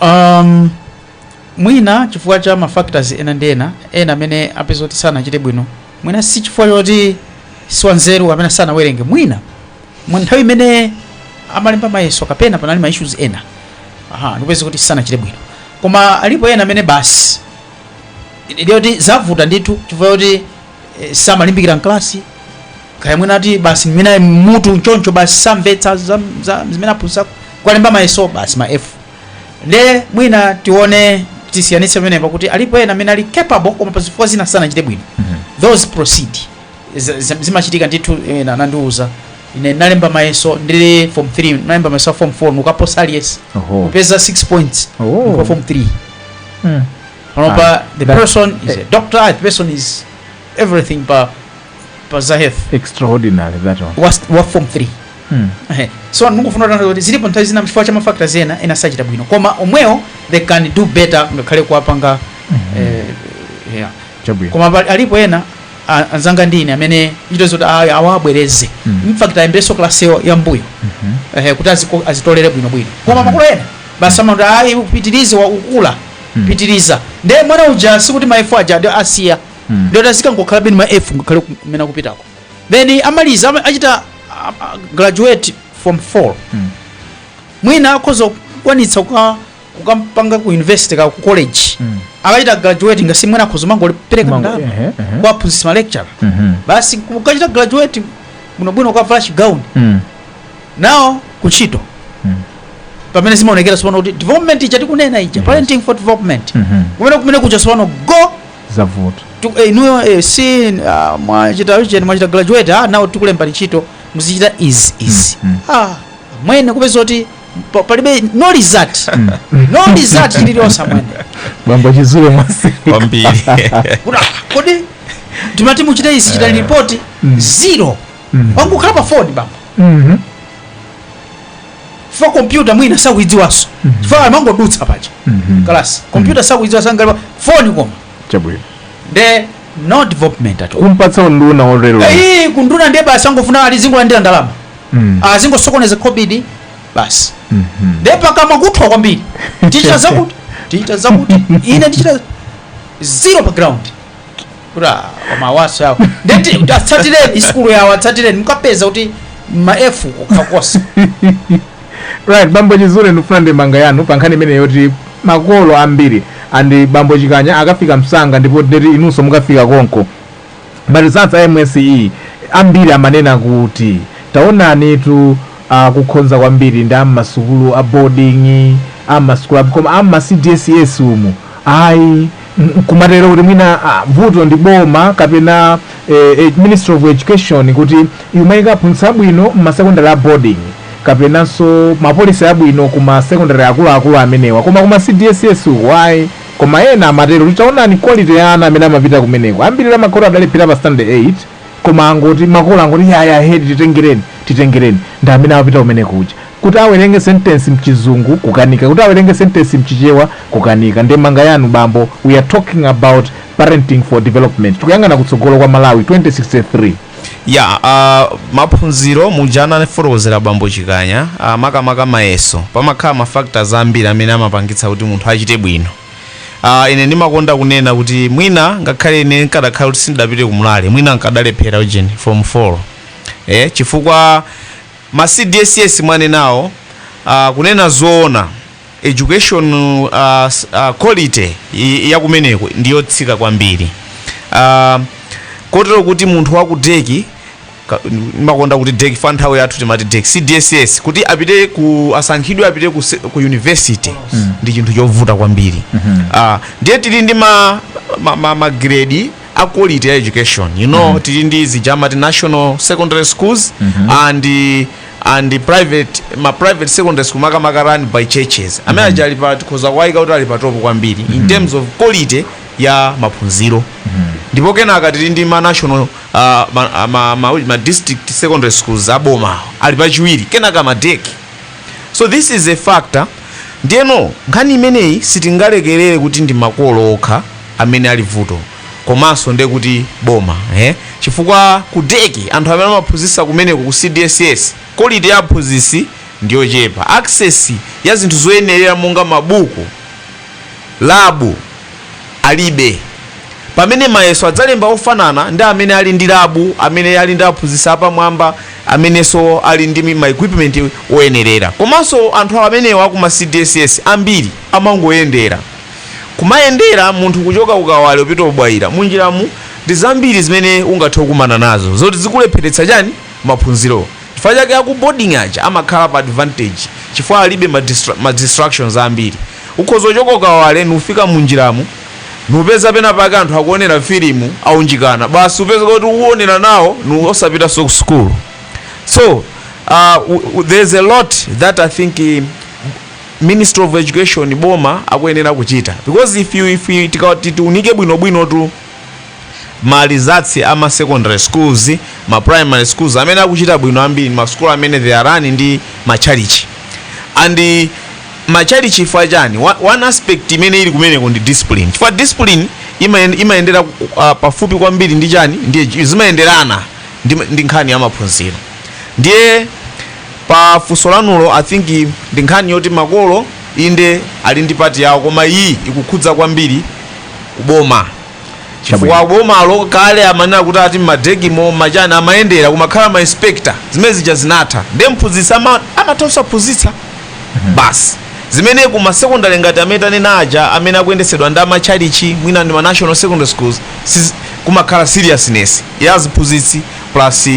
mwina chifukwa cha mafactors ena ndena amene apeza kuti sanachite bwino, mwina si chifukwa choti siwanzeru amene sanawerenge, mwina nthawi imene amalemba mayeso kapena panali ma issues ena ndipeza kuti sanachite bwino, koma alipo ena amene basi ndiyoti zavuta ndithu chifukwa choti samalimbikira mklasi kaya mwina ati basi mwina mutu choncho basi samvetsa zimene aphunzitsa kwalemba mayeso basi ma F. Le mwina tione tisiyanitse pamenepa kuti alipo ena amene ali capable koma pazifukwa zina sanachite bwino. Those proceed zimachitika ndithu nandiuza ine nalemba mayeso ndili form 3 nalemba mayeso form 4 nukaposa Elias upeza 6 points kwa form 3. The person is a doctor, the person is everything but Zaheth extraordinary that one was form 3. So mungufuna kuti zilipo nthawi zina mchifukwa cha mafactors ena sachita bwino, koma omwewo they can do better ngakhale kuwapanga koma alipo ena anzanga ndine amene ntchito zoti awabwereze in fact ayembeso class ya mbuyo kuti azitolere bwino koma makolo ena basi amati upitirize wa ukula pitiriza nde mwana uja sikuti maefu aja asiya ndio tazika ngokhala beni maefu ngakhale kumena kupitako then amaliza achita graduate from 4 mwina akhoza kwanitsa kukampanga ku university ka ku college akachita graduate ngasi mwina akhoza mangopereka ndaba kwa aphunzitsa lecture basi kukachita graduate bwino kwa flash gown now kuchito pamene zimaonekera sopano kuti development ichati kunena ija parenting for development kumene kuja sopano go zavuta inuyo si mwachita graduate now tikulemba ntchito muzichita easy mwene kupeza kuti palibe no result no result chililonse mwene bambo Chizule mwasi kwambiri kodi timati muchita izi chita report 0 wangu khala pa phone bambo for computer mwina sakuidziwaso for mangodutsa pacha class computer sakuidziwa ngalipa phone koma chabwino de no development at all kumpatsa nduna orero kunduna ndiye basi angofuna alizingolandira ndalama azingosokoneza covid basi de pakama kuthwa kwambiri tichita zakuti ine ndichita 0 background kura koma waso yawo ndeti atsatireni iskulu yawo atsatireni mukapeza kuti ma F ukakosa right. Bambo Chizule ndifuna ndemanga yanu pankhani imene yoti makolo ambiri andi bambo Chikanya akafika msanga ndipo ndeti inunso mukafika konko marizatsa MSE ambiri amanena kuti taonani tu kukhonza kwambiri ndi amasukulu a boarding amasukulu koma ama CDSS umu kumatero kuti mwina vuto ndi boma kapena Ministry of Education kuti yumayika aphunzitsa bwino m'masecondary a boarding kapenanso mapolisi abwino kuma secondary akulu amenewa koma kuma CDSS why koma ena amatero titaonani quality ya ana amene amapita kumeneko ambiri la makolo adalipira pa standard 8 koma angoti makolo angoti ya head titengereni ndi amene amapita kumeneko kuja kuti awerenge sentence mchizungu kukanika kuti awerenge sentence mchichewa kukanika. Ndemanga yanu bambo, we are talking about parenting for development tukuyangana kutsogolo kwa Malawi 2063. Maphunziro mujana neforozera bambo Chikanya makamaka mayeso pamakhala ma factors ambiri amene amapangitsa kuti munthu achite bwino. Ine ndimakonda kunena kuti mwina ngakhale ine nkadakhala kuti sindapite kumulale mwina nkadalephera ujeni form 4 chifukwa ma CDSS mwane nawo kunena zoona education quality ya kumeneko ndiyo tsika kwambiri. Kotero kuti munthu wakudeki makonda kuti deki fanthawe yathu timati deki CDSS kuti apite ku asankhidwe apite ku university ndi chinthu chovuta kwambiri. Ndiye tili ndi ma grade a quality ya education, you know, tili ndi zijamati national secondary schools and private secondary school makamaka run by churches amene ajali pa tikhoza kwaika kuti ali pa top kwambiri in terms of quality ya maphunziro. Ndipo kenaka tili ndi ma national ma district secondary schools aboma ali pachiwiri kenaka madeki. So this is a factor. Ndiyeno nkhani imeneyi sitingalekerere kuti ndi makolo okha amene ali vuto. komanso ndiye kuti boma chifukwa kudeki anthu amene amaphunzitsa kumeneko ku CDSS quality ya aphunzitsi ndiyochepa, access ya zinthu zoyenerera monga mabuku, labu alibe. Pamene mayeso adzalemba ofanana ndi amene ali ndi labu, amene ali ndi aphunzitsi apamwamba, amenenso ali ndi ma equipment oyenerera. Komanso anthu amenewa akuma CDSS ambiri amangoyendera. Kumayendera munthu kuchoka ukawale upita ubwayira munjiramu ndi zambiri zimene ungathe kukumana nazo zoti zikulepheretsa chani maphunziro. Chifukwa chake aku boarding aja amakhala pa advantage chifukwa alibe ma distractions ambiri. Ukhoza kuchoka ukawale nufika munjiramu nupeza pena pake anthu akuonera filimu aunjikana basi upeza kuti uonera nawo osapita ku school. So there's a lot that I think Ministry of Education boma akuyenera kuchita, because if tikati tiunike bwino tu malizatsi ama secondary schools, ma primary schools amene akuchita bwino ambiri ma school amene they are running ndi ma charity, and ma charity for jani one aspect imene ili kumeneko ndi discipline. For discipline imaendera pafupi kwambiri ndi jani ndiye zimaenderana ndi nkhani ya maphunziro. Ndiye pa funso lanulo I think ndi nkhani yoti makolo inde ali ndi pati yawo, koma iyi ikukhudza kwambiri kuboma chifukwa bomalo kale amanena kuti ati madegimo majani amayendera kumakhala ma inspector zimene zija zinatha ndi mphunzitsi amatausa phunzitsa basi zimene kuma secondary ngati amene naja amene akuyendesedwa ndi amachalichi mwina ndi ma national secondary schools kumakhala seriousness ya ziphunzitsi plus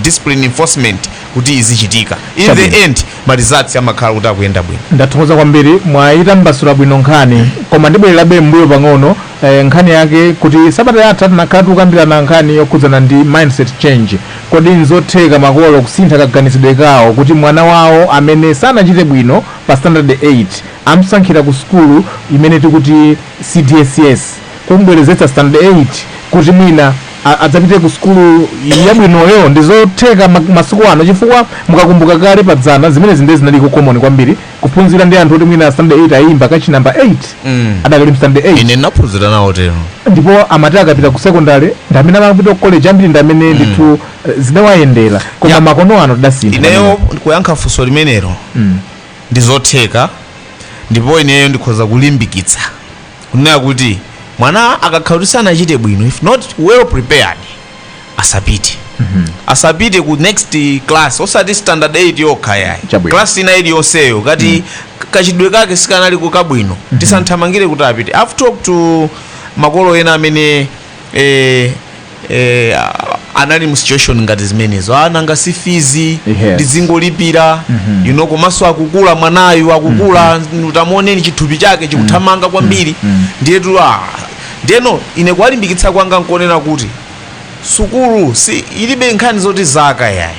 discipline enforcement kuti izichitika. In the end results amakhala kuti akuyenda bwino. Ndathokoza kwambiri mwaita mbasula bwino nkhani, koma ndibwererabe mbuyo pang'ono nkhani yake kuti sabata yatha tinakhala tikukambirana nkhani yokhudzana ndi mindset change. Kodi nzotheka makolo kusintha kaganizidwe kawo kuti mwana wawo amene sanachite bwino pa standard 8 amsankhira ku skulu imene tikuti CDSS kumbwerezetsa standard 8 kuti mwina adzapite ku skulu yabwinoyo? Ndizotheka masiku ano chifukwa mukakumbuka kale padzana zimene zinde zinaliko common kwambiri kuphunzira ndi anthu oti mwina standard 8 ayimba kachi number 8 adakali standard 8. Ine naphunzira nawo tero ndipo amati akapita ku secondary ndi amene amapita ku college ambiri ndi amene ndithu zinawayendera, koma makono ano tidasintha. Ineyo kuyankha funso limenero ndizotheka, ndipo ineyo ndikhoza kulimbikitsa kunena kuti mwana akakhala kuti sanachite bwino, if not well prepared, asapite asapite ku next class, osati standard 8 yokha yayi class ina ili yonseyo kati kachidwe kake sikanali kukabwino tisanthamangire kuti apite. I've talked to makolo ena amene anali mu situation ngati zimenezo ananga si fizi ndizingolipira you know, komanso akukula mwanayu akukula utamuoneni chithupi chake chikuthamanga kwambiri ndiyetu ndeno ine kwalimbikitsa kwanga nkuonera kuti sukulu si ilibe nkhani zoti zaka yayi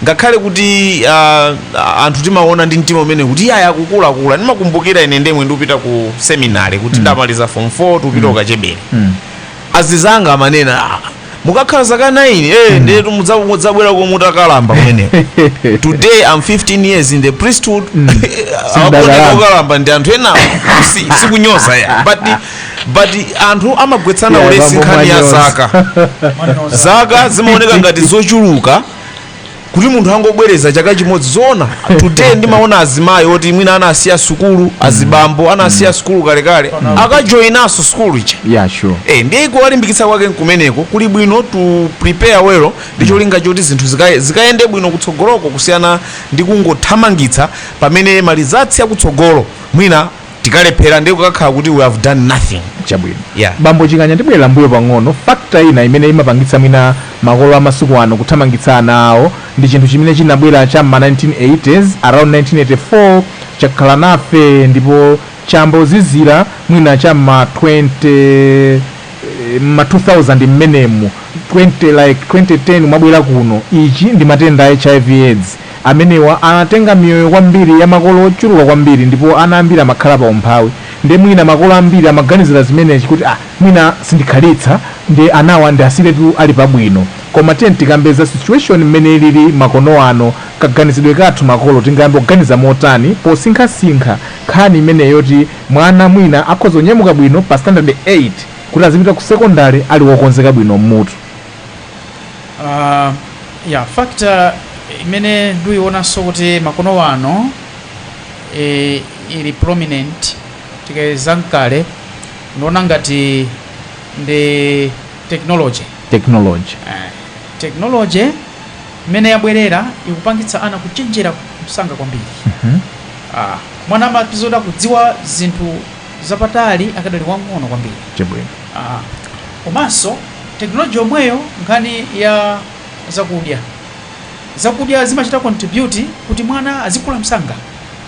ngakhale kuti anthu timaona ndi mtima umene kuti yaya akukula ndimakumbukira ine ndemwe ndipita ku seminary kuti ndamaliza form 4 tupita ukachebere azizanga amanena mukakhala zaka 9 ndetu mudzabwera komuta Kalamba kumene. Today I'm 15 years in the priesthood. Kalamba ndi anthu ena sikunyoza ya but anthu amagwetsana ulesi nkhani ya zaka zimaoneka ngati zochuluka kuti munthu angobwereza chaka chimodzi zona. Today ndimaona azimayi oti mwina anasiya sukulu, azibambo anasiya sukulu kalekale akajoinaso sukulu ichi. Yeah, sure. Ndiye kuwalimbikitsa kwake kumeneko kuli bwino to prepare well ndi cholinga choti zinthu zikayende bwino kutsogoloko kusiyana ndi kungothamangitsa pamene malizatsi akutsogolo mwina tikalephera ndi kukakhala kuti we have done nothing. Chabwino. Bambo Chikanya ndibwera mbuyo pang'ono, factor ina imene imapangitsa mwina makolo amasiku ano kuthamangitsa ana awo ndi chinthu chimene chinabwera cha ma 1980s around 1984 chakhala nafe ndipo chambozizira mwina cha ma 2000 mmenemu 2010 mwabwera kuno. Ichi ndi matenda a HIV AIDS amenewa anatenga miyoyo kwambiri ya makolo ochuluka kwambiri ndipo ana ambiri amakhala pa umphawi. Ndi mwina makolo ambiri amaganizira zimenechi kuti mwina sindikhalitsa ndi anawa ndi asiretu ali pabwino, koma tikambeza situation mmene ilili makono ano kaganizidwe kathu makolo tingayambe kuganiza motani posinkha-sinkha nkhani imene yoti mwana mwina akhoza kunyamuka bwino pa standard 8 kuti azipita ku secondary ali wokonzeka bwino mmutu. Factor imene ndikuionanso kuti makono wano ili prominent tikayeza mkale ndiona ngati ndi technology imene yabwerera ikupangitsa ana kuchenjera msanga kwambiri. Mwana amapizoda kudziwa zinthu zapatali akadali wang'ono kwambiri. Komanso technology yomweyo nkhani ya zakudya zimachita contribute kuti mwana azikula msanga.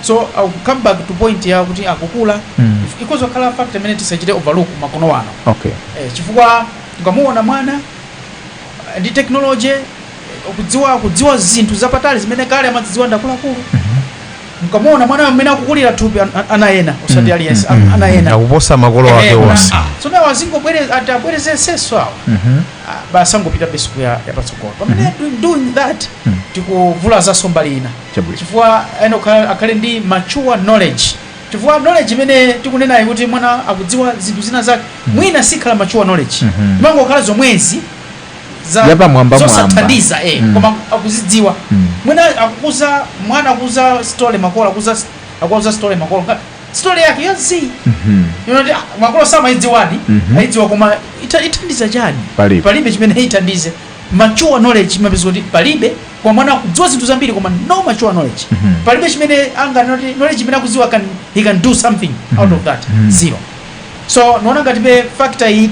So I'll come back to point ya kuti akukula ikozo kala factor imene tisachite overlook makono wano. Chifukwa ngamuona mwana ndi technology kudziwa zinthu zapatali zimene kale amadziwa ndakulu. Ngamuona mwana amene akukulira thupi anaena usati Elias anaena akuposa makolo wake wonse. So now atabwereze seso awo basangopita basic ya patsogolo. Pamene doing that tikuvula zasombali ina. Chifukwa eno akhale ndi mature knowledge. Chifukwa knowledge imene tikunena kuti mwana akudziwa zinthu zina zake mwina sikhala mature knowledge. Mango khala zomwezi zosathandiza koma akuzidziwa. Mwina mwana akuza story makolo akuza story makolo story yake yazi. Makolo sama idziwadi aidziwa koma ithandiza chani palibe chimene itandize mature knowledge mapezo kuti palibe kwa mwana kudziwa zinthu zambiri koma no mature knowledge. Palibe chimene knowledge imene akudziwa he can do something out of that. Zero. So naona ngati be factor iyi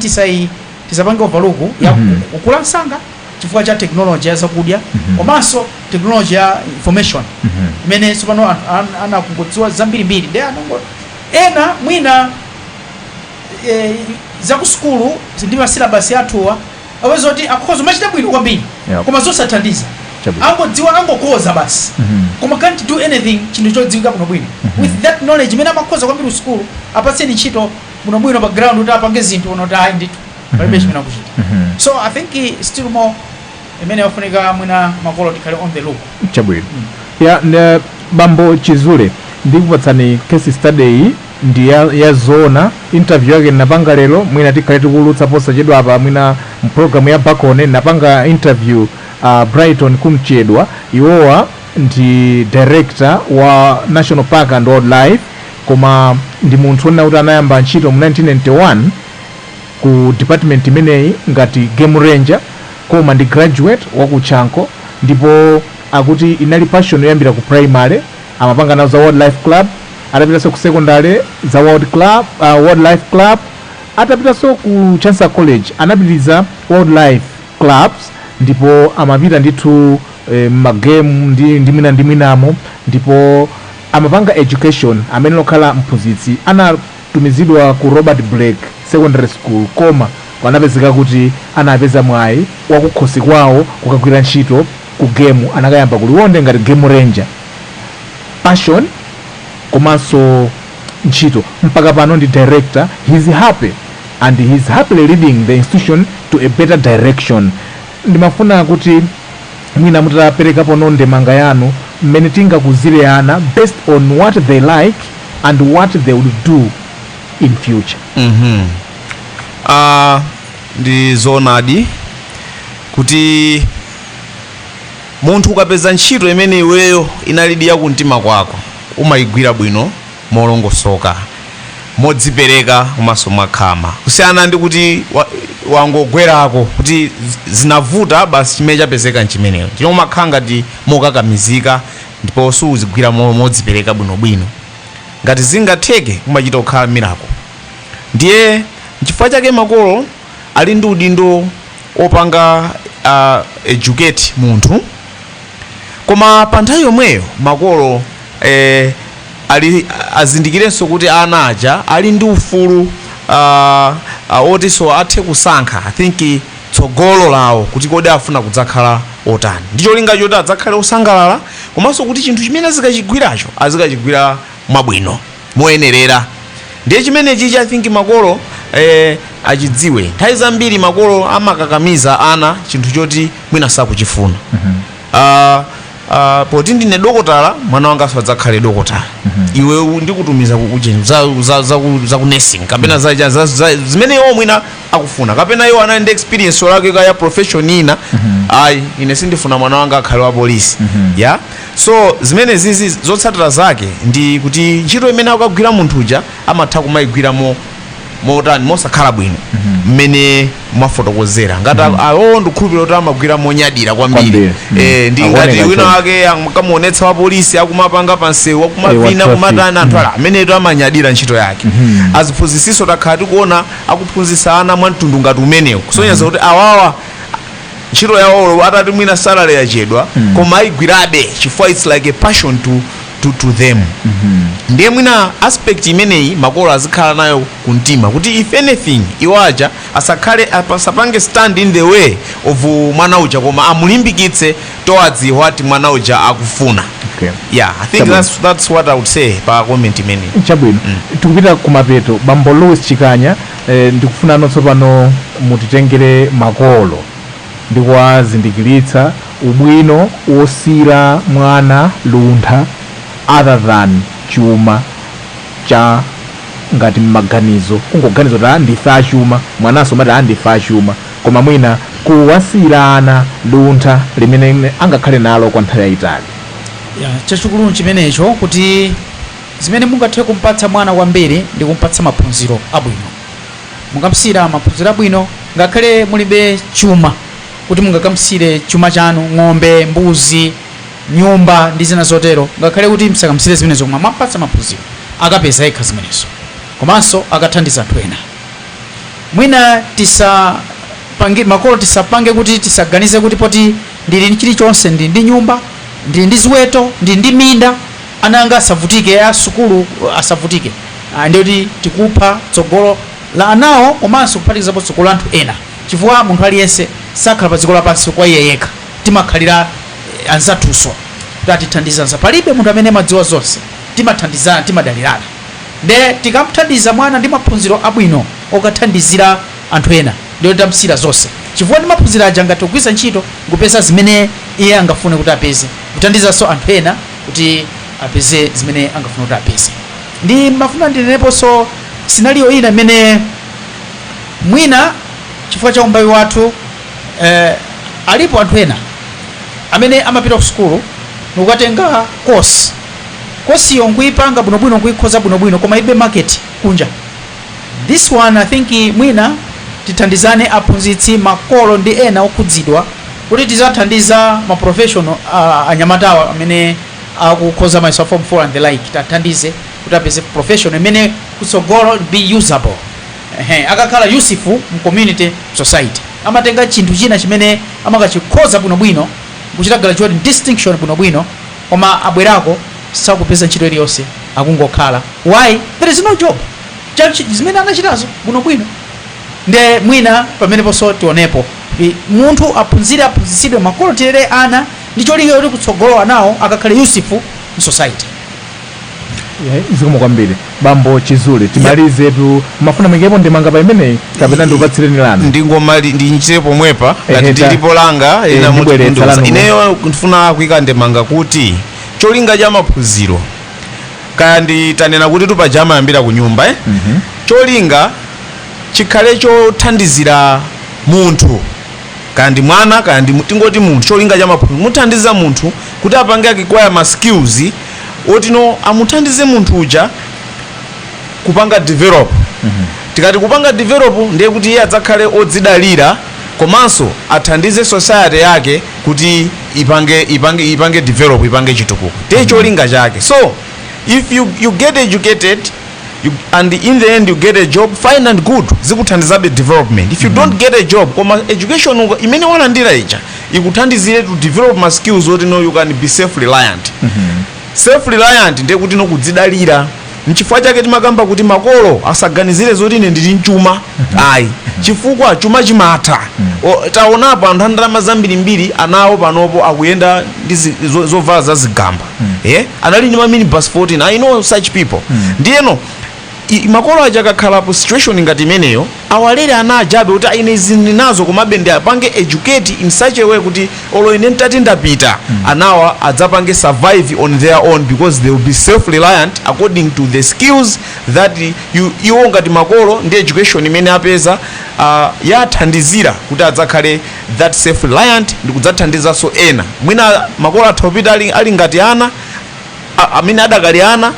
tisapanga overlook ya kukula msanga chifukwa cha technology ya zakudya komanso technology ya information imene sopano ana kudziwa zambiri ndi anongo ena mwina za ku school ndi masyllabus yathuwa awezo kuti akhoza machita bwino kwambiri koma zosathandiza angodziwa angokoza basi koma can't do anything chinthu chodziwika kuno bwino with that knowledge imene amakhoza kwambiri ku school apatseni ntchito kuno bwino pa ground kuti apange zinthu onoti ayi ndithu palibe chimene akuchita. So I think still more imene yafunika mwina makolo tikhale on the look. Chabwino. Ya bambo Chizule ndikupatsani case study ndi ya zona interview yake napanga lero mwina tikhale tikulutsa posa chedwa apa mwina program ya Bakone napanga interview Brighton kumchedwa iwowa ndi director wa National Park and Wildlife koma ndi munthu ona kuti anayamba ntchito mu 1991 ku department imeneyi ngati game ranger koma ndi graduate wa ku Chanko ndipo akuti inali passion yoyambira ku primary amapanga nazo za wildlife club atapita ku secondary za wildlife club atapita ku Chancellor College anapitiriza wildlife clubs ndipo amapita ndithu magame ndi mwinamo ndipo amapanga education amene lokhala mphunzitsi anatumizidwa ku Robert Blake Secondary School koma wanapezeka kuti anapeza mwayi wakukhosi kwawo kukagwira ntchito ku game anakayamba kuliwonde ngati game ranger passion komanso ntchito mpaka pano ndi director. He's happy and he's happily leading the institution to a better direction. Ndimafuna kuti mwina mutaperekapo nonde manga yanu mmene tingakuzire ana based on what they like and what they will do in future. Ndi zonadi kuti munthu ukapeza ntchito imene iweyo inalidiya kumtima kwako umayigwira bwino molongosoka modzipereka komanso mwakhama kusiyana ndi kuti wangogwerako kuti zinavuta basi chimene chapezeka nchimeneyo chino umakhala ngati mokakamizika ndipo suzigwira modzipereka bwinobwino ngati zingatheke umachita kukhala miracle. Ndiye nchifukwa chake makolo ali ndi udindo opanga educate munthu koma pa nthawi yomweyo makolo azindikirenso kuti ana aja ali ndi ufulu otiso athe kusankha I think tsogolo lawo kuti kodi afuna kudzakhala otani ndicho linga choti adzakhale osangalala komanso kuti chinthu chimene azikachigwiracho azikachigwira mwabwino moyenerera. Ndiye chimene chichi I think makolo achidziwe. Nthawi zambiri makolo amakakamiza ana chinthu choti mwina sakuchifuna. poti ndine dokotala mwana wanga sadzakhale dokotala iwe ndikutumiza kukucheni za ku nursing kapena zimene iwo mwina akufuna kapena iwo ana ndi experience lake ya profession ina ayi ine sindifuna mwana wanga akhale wa polisi ya so zimene zizi zotsatira zake ndi kuti ntchito imene akagwira munthu uja amatha kumayigwira motani mosakhala bwino mmene mwafotokozera ngati ndikhulupirira kuti amagwira monyadira kwambiri ndi ngati wina wake akamuonetsa wa polisi akumapanga pansewu akumapina kumatana anthu ameneto amanyadira ntchito yake aziphunzitsiso takhala tikuona akuphunzitsa ana mwamtundu ngati umenewu kusonyeza kuti awawa ntchito yawo atati mwina salary yachedwa koma ayigwirabe chifukwa it's like a passion to them ndiye mwina aspect imeneyi makolo azikhala nayo kumtima kuti if anything iwaja asapange stand in the way of mwana uja koma amulimbikitse towards what mwana uja akufuna. Yeah, I think that's what I would say pa comment imeneyi. Chabwino tikupita kumapeto bambo Louis Chikanya ndikufuna nonso pano mutitengere makolo ndikuwazindikiritsa ubwino wosira mwana luntha other than chuma cha ngati maganizo kungoganizo ta ndife achuma mwanaso mati andife achuma koma mwina kuwasirana luntha limene angakhale nalo kwa nthawi yayitali. Chachikulu chimenecho kuti zimene mungathe kumpatsa mwana kwambiri ndi kumpatsa maphunziro abwino. Mungamsira maphunziro abwino ngakhale mulibe chuma kuti mungakamsire chuma chanu ng'ombe mbuzi nyumba ndi zina zotero ngakhale kuti msakamsire zimenezo koma mapatsa maphunziro akapeza yekha zimenezo komanso akathandiza anthu ena. Mwina makolo tisapange kuti tisaganize kuti poti ndili ndi chilichonse ndili ndi nyumba ndili ndi ziweto ndili ndi minda ana anga asavutike asukulu asavutike ndiyoti tikupha tsogolo la anawo komanso kuphatikizapo tsogolo anthu ena chifukwa munthu aliyense sakhala pa dziko lapansi kwa iye yekha timakhalira anzathunso tatithandizanso palibe munthu amene amadziwa zonse timathandizana timadalirana nde tikamthandiza mwana ndi maphunziro abwino okathandizira anthu ena ndiyo tamsira zonse chifukwa ndi maphunziro aja ngati kugwiritsa ntchito kupeza zimene iye angafune kuti apeze kuthandizanso anthu ena kuti apeze zimene angafune kuti apeze. Ndi mafuna ndineneponso sinaliyo ina imene mwina chifukwa cha umbawi wathu alipo anthu ena amene amapita ku sukulu nukatenga kosi yonkuipanga bwinobwino nkuikhoza bwinobwino koma ibe market kunja. This one I think mwina tithandizane aphunzitsi makolo ndi ena okhudzidwa kuti tizathandiza ma professional anyamatawa amene akukhoza ma form 4 and the like tathandize kuti apeze professional imene kutsogolo be usable akakhala useful mu community society amatenga chinthu china chimene amakachikhoza bwinobwino kuchita graduate distinction bwinobwino koma abwerako sakupeza ntchito iliyonse akungokhala why there is no job zimene anachitazo bwinobwino. Nde mwina pameneponso tionepo munthu aphunzitsidwe makolo tilere ana ndi cholinga kuti kutsogolo anawo akakhale useful in society. Zikomo kwambiri bambo Chizule timalizetu mafuna mwikepo ndimanga pa imeneyi kapena ndikupatsireni lana ndinchite pomwepa ngati tilipo langa ina mutunduza ineyo ndifuna kuyika ndemanga kuti cholinga cha maphunziro kaya nditanena kuti tupajama yambira ku nyumba cholinga chikhale chothandizira munthu kandi mwana kandi tingoti munthu cholinga cha maphunziro muthandiza munthu kuti apange akikwaya ma skills otino amuthandize munthu uja kupanga develop tikati kupanga develop ndiye kuti iye adzakhale odzidalira komanso athandize society yake kuti ipange develop ipange chitukuko ndiye cholinga chake. So if you get educated and in the end you get a job fine and good zikuthandizabe development. If you don't get a job koma education imene walandira ija ikuthandizire to develop my skills oti you can be self reliant. Self reliant ndiye kuti kudzidalira nchifukwa chake timakamba kuti makolo asaganizire zoti ine ndili mchuma ayi chifukwa chuma chimatha taonapo anthu andalama zambirimbiri anawo panopo akuyenda ndi zovala za zigamba anali ndi mamini bus 14 I know such people ndiyeno makolo aja akakhalapo situation ngati imeneyo awalere ana ajabe kuti ine izi ndinazo komabe ndi apange educate in such a way kuti olo ine ntati ndapita anawa adzapange survive on their own because they will be self-reliant according to the skills that iwo ngati makolo ndi education imene apeza yathandizira kuti adzakhale that self-reliant ndi kudzathandizanso ena mwina makolo atha kupita ali ngati ana amene adakali ana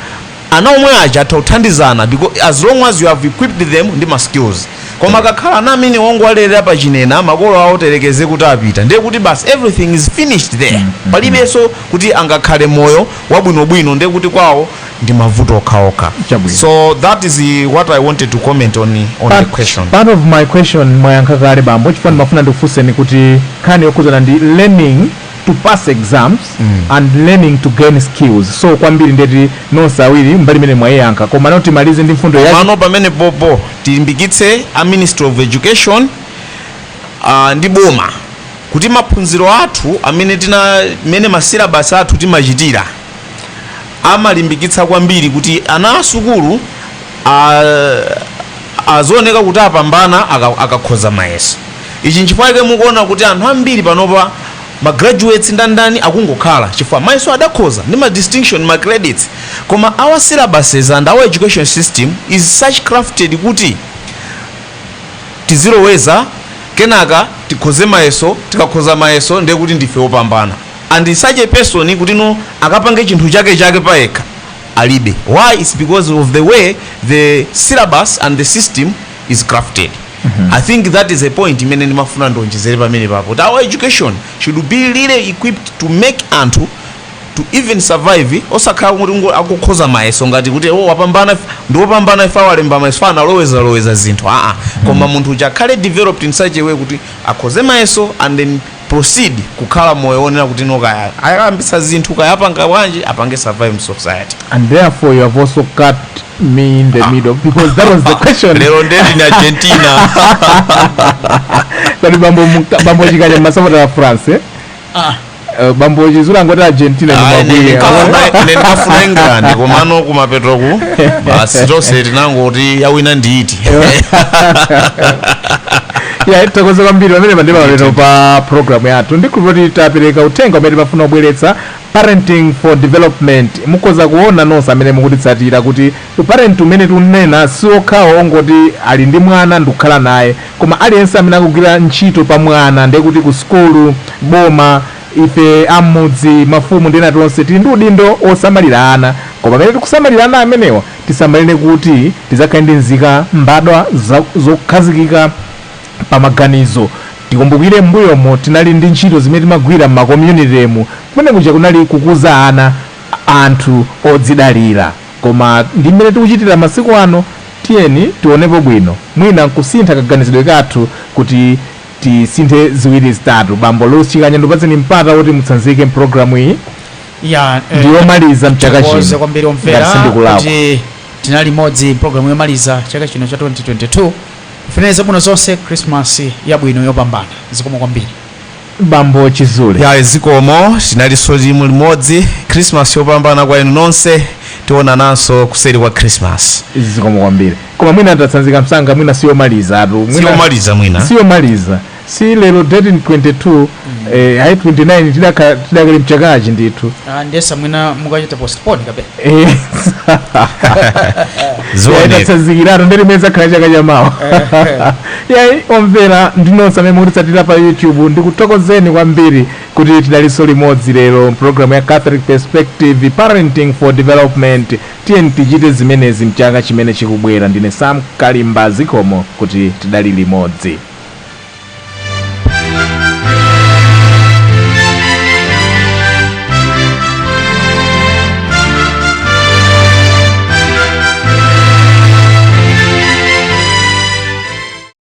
omwe aja atha kuthandizana because as long as you have equipped them ndi ma skills koma kakhala ana amene wongwalera pachinena makolo awo terekeze kuti apita ndiye kuti basi everything is finished there palibenso kuti angakhale moyo wabwinobwino ndiye kuti kwawo ndi mavuto okhaokha. So that is what I wanted to comment on the question. Part of my question mwayankha kale bambo chifukwa ndimafuna ndikufunseni kuti khani yokhuzana ndi learning to pass exams and learning to gain skills. So kwambiri ndeti nonse awiri mbali mene mwayankha koma noti malize ndi mfundo yake mano pamene popo tilimbikitse a Ministry of Education ndi boma kuti maphunziro athu amene mene masyllabus athu timachitira amalimbikitsa kwambiri kuti ana asukulu azooneka kuti apambana akakhoza mayeso. Ichi nchifukwa mukuona kuti anthu ambiri panopa ma graduates ndandani akungokhala chifukwa mayeso adakhoza ndi ma distinction ma credits koma our syllabuses and our education system is such crafted kuti tiziloweza kenaka tikhoze mayeso tikakhoza mayeso ndiye kuti ndife opambana and such a person kuti no akapange chinthu chake payekha alibe. Why? It's because of the way the syllabus and the system is crafted. I think that is a point imene ndimafuna ndonjezere pamene papo that our education should be really equipped to make antu to even survive osakhala kuti akukhoza mayeso ngati kuti wapambana ndi wopambana ifa walemba mayeso analoweza zinthu koma munthu ujakhale developed in such a way kuti akhoze mayeso and then proceed kukhala moyo onena kuti noka ayambisa zinthu kayapanga bwanji apange survive in society. And therefore you have also cut me in the middle because that was the question. Lero ndeti ni Argentina. Kali bambo chikaje masapota ya France bambo chizula ngoti Argentina ni ndikafuna England komano kumapetroku basi tose tinangoti yawina ndiiti. Ya takoze kwambiri pamene pandipa pa program yathu ndikhulupirira tapereka uthenga umene mafuna kubweretsa parenting for development. Mukoza kuona nonse amene mukutitsatira kuti parent umene tunena siokhawo ngoti ali ndi mwana ndikukhala naye koma aliyense amene akugwira ntchito pa mwana ndiye kuti ku skulu boma ife amudzi mafumu ndena tonse tili ndi udindo osamalira ana koma pamene tikusamalira ana amenewa tisamalire kuti tizakhale ndi nzika mbadwa zokhazikika pamaganizo. Tikumbukire mbuyomo tinali ndi ntchito zimene timagwira ma community mu kumene kuja kunali kukuza ana anthu odzidalira koma ndi mmene tikuchitira masiku ano tiyeni tionepo bwino mwina kusintha kaganizidwe kathu kuti tisinthe ziwiri zitatu. Bambo lochikanya ndipatse ni mpata kuti mutsanzike programu iyi ndiyomaliza mchaka chino kwambiri omvera kuti tinali modzi programu yomaliza chaka chino cha 2022 Fineza bwino zonse Christmas yabwino yopambana zikomo kwambiri. Bambo Chizule ya zikomo tinaliso limodzi Christmas yopambana kwa inu nonse tiona nanso kuseri kwa Christmas zikomo kwambiri koma mwina tatsanzika msanga mwina siyomaliza atu mwina maliza si lero 22 hai 29 tidakali mchakaji ndithu ndesa mwina mukachita postpone kabe zone tatsanzikira ndiri meza khala chaka chamawa yai omvera ndinonse amene mukutitsatira pa YouTube ndikuthokozeni kwambiri kuti tidaliso limodzi lero program ya Catholic Perspective Parenting for Development. Tiyeni tichite zimenezi mchaka chimene chikubwera. Ndine Sam Kalimba zikomo kuti tidali limodzi.